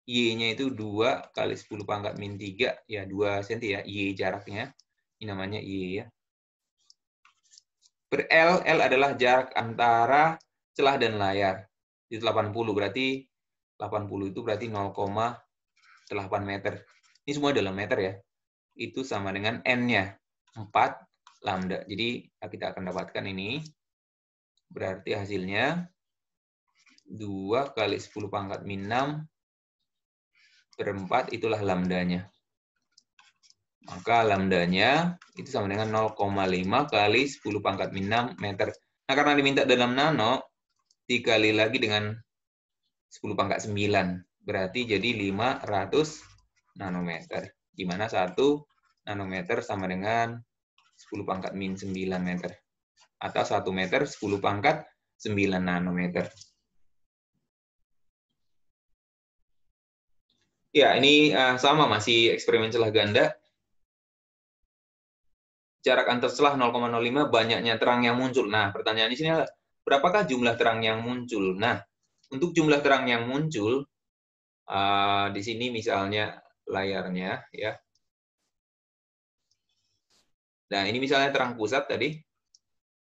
Y-nya itu 2 kali 10 pangkat min 3. Ya, 2 cm ya. Y jaraknya. Ini namanya Y ya. Per-L adalah jarak antara celah dan layar. Itu 80, berarti 80 itu berarti 0,8 meter. Ini semua dalam meter ya. Itu sama dengan N-nya, 4 lambda. Jadi kita akan dapatkan ini. Berarti hasilnya 2 kali 10 pangkat min 6 per 4, itulah lambdanya. Maka lambdanya itu sama dengan 0,5 kali 10 pangkat min 6 meter. Nah, karena diminta dalam nano, dikali lagi dengan 10 pangkat 9. Berarti jadi 500 nanometer. Di mana 1 nanometer sama dengan 10 pangkat min 9 meter. Atau 1 meter 10 pangkat 9 nanometer. Ya, ini sama, masih eksperimen celah ganda. Jarak antar celah 0,05, banyaknya terang yang muncul. Nah, pertanyaan di sini adalah, berapakah jumlah terang yang muncul? Nah, untuk jumlah terang yang muncul, di sini misalnya layarnya, ya. Nah, ini misalnya terang pusat tadi.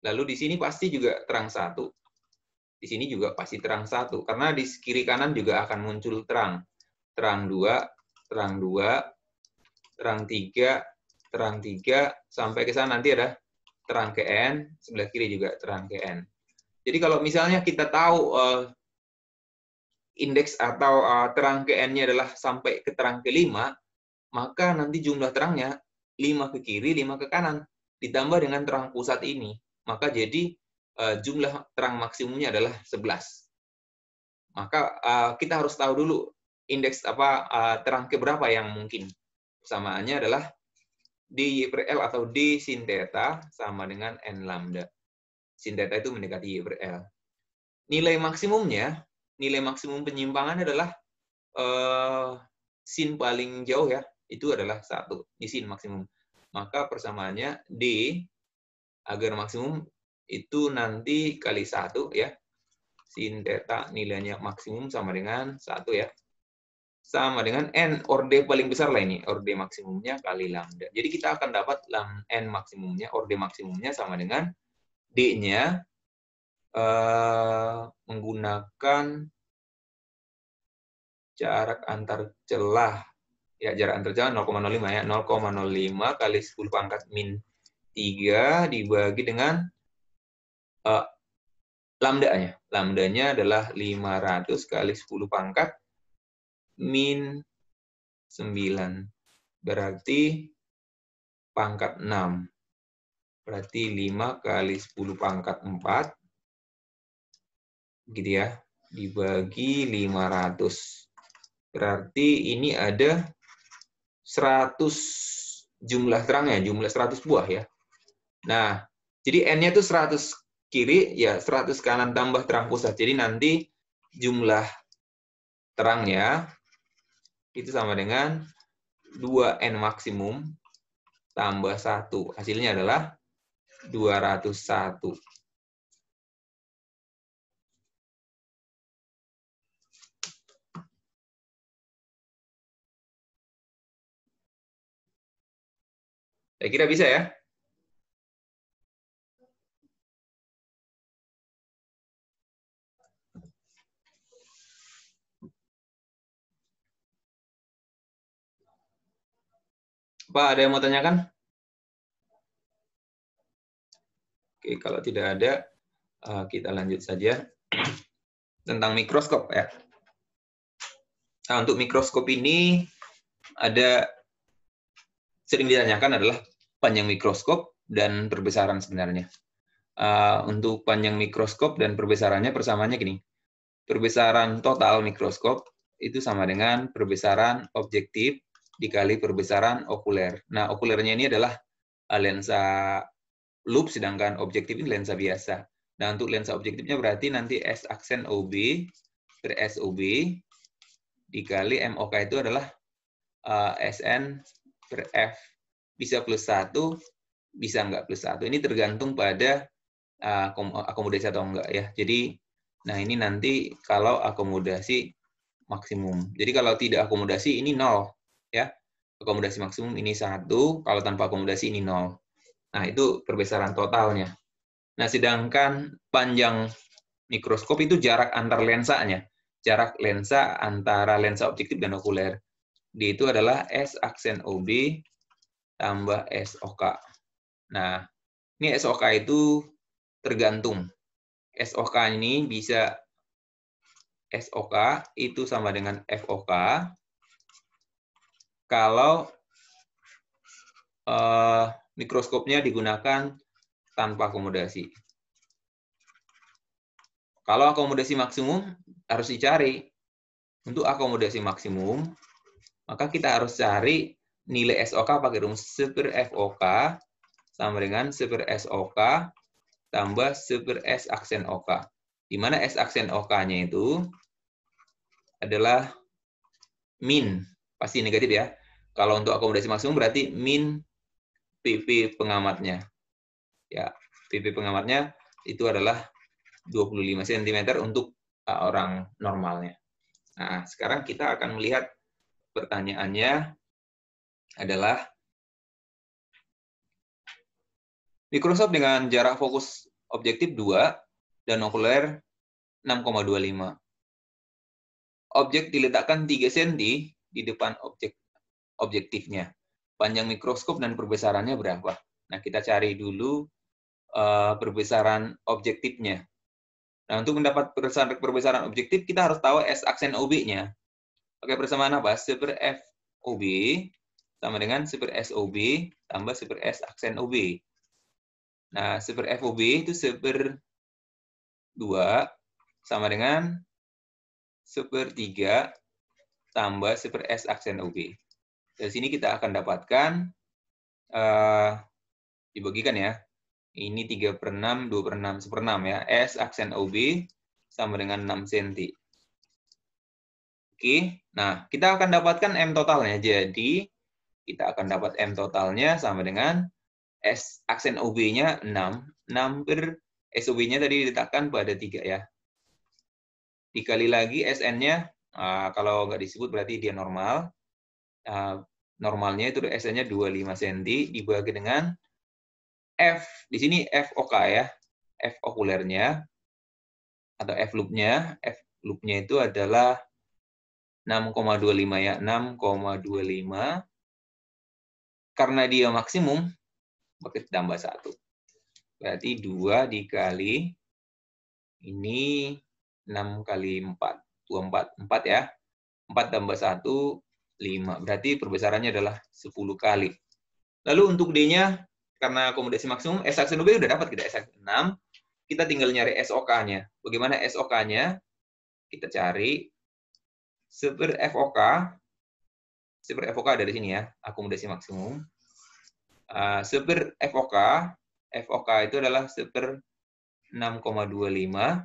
Lalu di sini pasti juga terang 1. Di sini juga pasti terang 1. Karena di kiri kanan juga akan muncul terang. Terang 2, terang 2, terang 3, terang 3, sampai ke sana nanti ada terang KN, sebelah kiri juga terang KN. Jadi kalau misalnya kita tahu indeks atau terang KN-nya adalah sampai ke terang ke-5, maka nanti jumlah terangnya 5 ke kiri, 5 ke kanan. Ditambah dengan terang pusat ini. Maka jadi jumlah terang maksimumnya adalah 11. Maka kita harus tahu dulu indeks terang keberapa yang mungkin. Persamaannya adalah dy/L atau d sin theta sama dengan n lambda. Sin theta itu mendekati y/L. Nilai maksimum penyimpangan adalah sin paling jauh ya, itu adalah 1 di sin maksimum. Maka persamaannya d agar maksimum itu nanti kali 1 ya. Sin theta nilainya maksimum sama dengan 1 ya. Sama dengan n, orde paling besar lah ini, orde maksimumnya kali lambda. Jadi kita akan dapat n maksimumnya, orde maksimumnya sama dengan d-nya menggunakan jarak antar celah. Ya, jarak antar celah 0,05 ya, 0,05 kali 10 pangkat min 3 dibagi dengan lambdanya. Lambdanya adalah 500 kali 10 pangkat min 9. Berarti pangkat 6. Berarti 5 kali 10 pangkat 4. Gitu ya. Dibagi 500. Berarti ini ada 100 jumlah terangnya, jumlah 100 buah ya. Nah, jadi N-nya itu 100 kiri, ya 100 kanan tambah terang pusat. Jadi nanti jumlah terangnya itu sama dengan 2N maksimum tambah 1. Hasilnya adalah 201. Saya kira bisa ya. Pak, ada yang mau tanyakan? Oke, kalau tidak ada, kita lanjut saja tentang mikroskop ya. Nah, untuk mikroskop ini ada sering ditanyakan adalah panjang mikroskop dan perbesaran sebenarnya. Untuk panjang mikroskop dan perbesarannya persamaannya gini. Perbesaran total mikroskop itu sama dengan perbesaran objektif dikali perbesaran okuler. Nah, okulernya ini adalah lensa loop, sedangkan objektif ini lensa biasa. Nah, untuk lensa objektifnya berarti nanti S aksen OB per SOB dikali MOK itu adalah SN per F. Bisa plus 1, bisa enggak plus 1. Ini tergantung pada akomodasi atau enggak ya. Jadi, nah ini nanti kalau akomodasi maksimum. Jadi kalau tidak akomodasi ini 0 ya. Akomodasi maksimum ini 1, kalau tanpa akomodasi ini 0. Nah, itu perbesaran totalnya. Nah, sedangkan panjang mikroskop itu jarak antar lensanya. Jarak lensa antara lensa objektif dan okuler. D itu adalah S aksen OB tambah SOK. Nah, ini SOK itu tergantung. SOK ini bisa SOK itu sama dengan FOK kalau mikroskopnya digunakan tanpa akomodasi. Kalau akomodasi maksimum harus dicari. Untuk akomodasi maksimum, maka kita harus cari nilai SOK pakai rumus 1 per FOK sama dengan 1 per SOK tambah 1 per S aksen OK. Di mana S aksen OK-nya itu adalah min, pasti negatif ya. Kalau untuk akomodasi maksimum berarti min PP pengamatnya. Ya, PP pengamatnya itu adalah 25 cm untuk orang normalnya. Nah, sekarang kita akan melihat pertanyaannya adalah mikroskop dengan jarak fokus objektif 2 dan okuler 6,25. Objek diletakkan 3 cm di depan objektifnya. Panjang mikroskop dan perbesarannya berapa? Nah, kita cari dulu perbesaran objektifnya. Nah, untuk mendapat perbesaran objektif, kita harus tahu S aksen OB-nya. Pakai persamaan apa? 1 per FOB sama dengan 1 per SOB tambah 1 per S aksen OB. Nah, 1 per FOB itu 1 per 2 sama dengan 1 per 3 tambah 1 per S aksen OB. Dari sini kita akan dapatkan, dibagikan ya, ini 3 per 6, 2 per 6, 1 per 6 ya. S aksen OB sama dengan 6 cm. Oke, nah kita akan dapatkan M totalnya. Jadi, kita akan dapat M totalnya sama dengan S aksen OB-nya 6. 6 per SOB-nya tadi diletakkan pada 3 ya. Dikali lagi SN-nya, kalau nggak disebut berarti dia normal. Normalnya itu SN-nya 25 cm dibagi dengan F. Di sini FOK ya. F okulernya atau F loop-nya. F loop-nya itu adalah 6,25 ya. 6,25. Karena dia maksimum, pakai tambah 1. Berarti 2 dikali ini 6 kali 4. 24. 4 ya. 4 tambah 1, 5. Berarti perbesarannya adalah 10 kali. Lalu untuk D-nya, karena akomodasi maksimum, S aksen OB udah dapat kita S aksen 6. Kita tinggal nyari SOK-nya. Bagaimana SOK-nya? Kita cari 1 per FOK. 1 per FOK dari sini ya, akomodasi maksimum. 1 per FOK. FOK itu adalah 1 per 6,25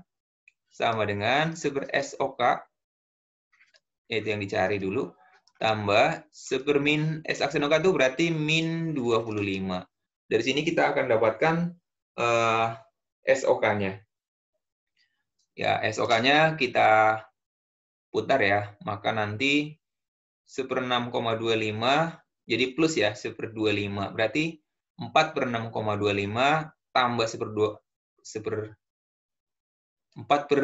sama dengan 1 per SOK, yaitu yang dicari dulu, tambah 1 per min S aksen OK itu berarti min 25. Dari sini kita akan dapatkan SOK-nya. Ya, SOK-nya kita putar ya, maka nanti 1 per 6,25 jadi plus ya, 1 per 25. Berarti 4 per 6,25 tambah 1 per 4 per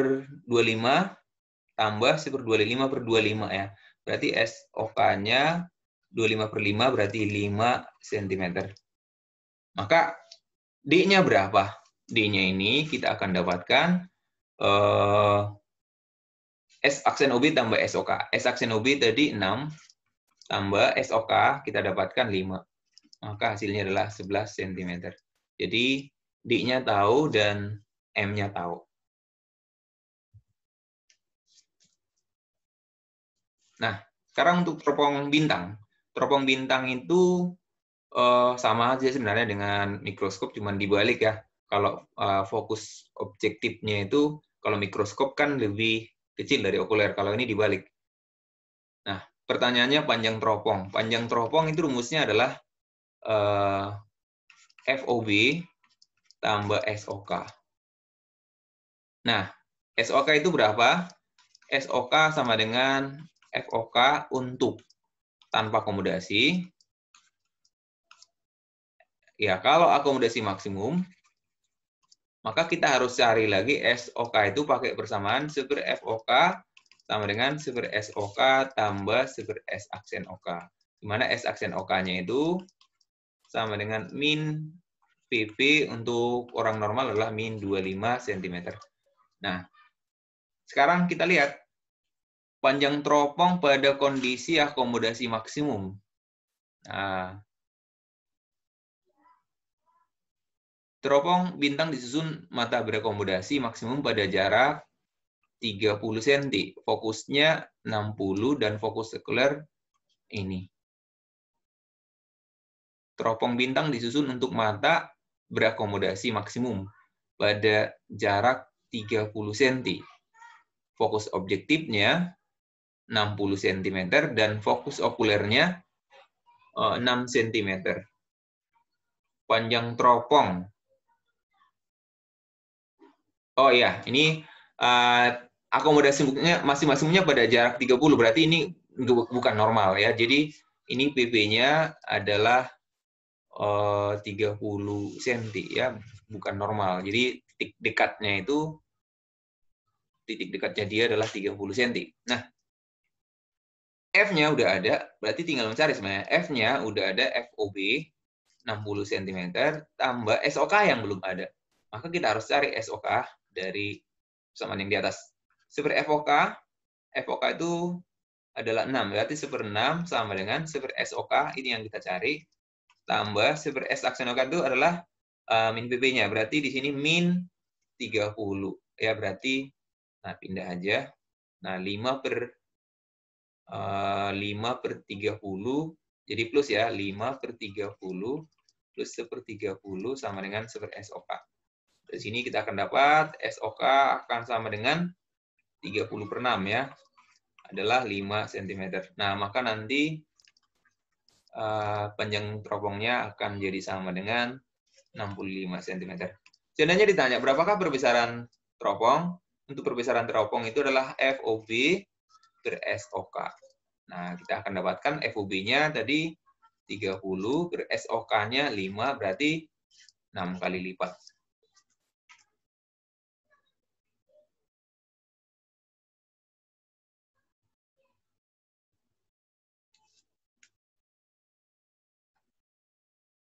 25 tambah 1 per 25 per 25 ya. Berarti SOK-nya 25 per 5 berarti 5 cm. Maka D-nya berapa? D-nya ini kita akan dapatkan S aksen OB tambah SOK. S aksen OB tadi 6 tambah SOK kita dapatkan 5. Maka hasilnya adalah 11 cm. Jadi D-nya tahu dan M-nya tahu. Nah, sekarang untuk teropong bintang. Teropong bintang itu sama aja sebenarnya dengan mikroskop, cuman dibalik ya. Kalau fokus objektifnya itu, kalau mikroskop kan lebih kecil dari okuler. Kalau ini dibalik. Nah, pertanyaannya panjang teropong. Panjang teropong itu rumusnya adalah FOB tambah SOK. Nah, SOK itu berapa? SOK sama dengan FOK untuk tanpa akomodasi. Ya, kalau akomodasi maksimum, maka kita harus cari lagi SOK itu pakai persamaan 1 per FOK sama dengan 1 per SOK tambah 1 per S aksen OK. Di mana S aksen OK-nya itu sama dengan min PP untuk orang normal adalah min 25 cm. Nah, sekarang kita lihat panjang teropong pada kondisi akomodasi maksimum. Nah, Teropong bintang disusun mata berakomodasi maksimum pada jarak 30 cm. Fokusnya 60 dan fokus sekuler ini. Teropong bintang disusun untuk mata berakomodasi maksimum pada jarak 30 cm. Fokus objektifnya 60 cm dan fokus okulernya 6 cm. Panjang teropong. Oh iya, ini akomodasinya masing-masingnya pada jarak 30, berarti ini bukan normal ya. Jadi ini PP-nya adalah 30 cm ya, bukan normal. Jadi titik dekatnya dia adalah 30 cm. Nah, F-nya udah ada, berarti tinggal mencari sebenarnya. F-nya udah ada FOB 60 cm tambah SOK yang belum ada. Maka kita harus cari SOK dari persamaan yang di atas. 1/FOK itu adalah 6. Berarti 1/6 sama dengan 1/SOK, ini yang kita cari. Tambah 1/S aksen OK itu adalah min PP-nya. Berarti di sini min 30. Ya, berarti, nah pindah aja. Nah, 5/30, jadi plus ya, 5/30 plus 1/30 sama dengan 1/SOK. Dari sini kita akan dapat SOK akan sama dengan 30/6 ya, adalah 5 cm. Nah, maka nanti panjang teropongnya akan jadi sama dengan 65 cm. Seandainya ditanya, berapakah perbesaran teropong? Untuk perbesaran teropong itu adalah FOB per SOK. Nah, kita akan dapatkan FOB-nya tadi 30, per SOK-nya 5, berarti 6 kali lipat.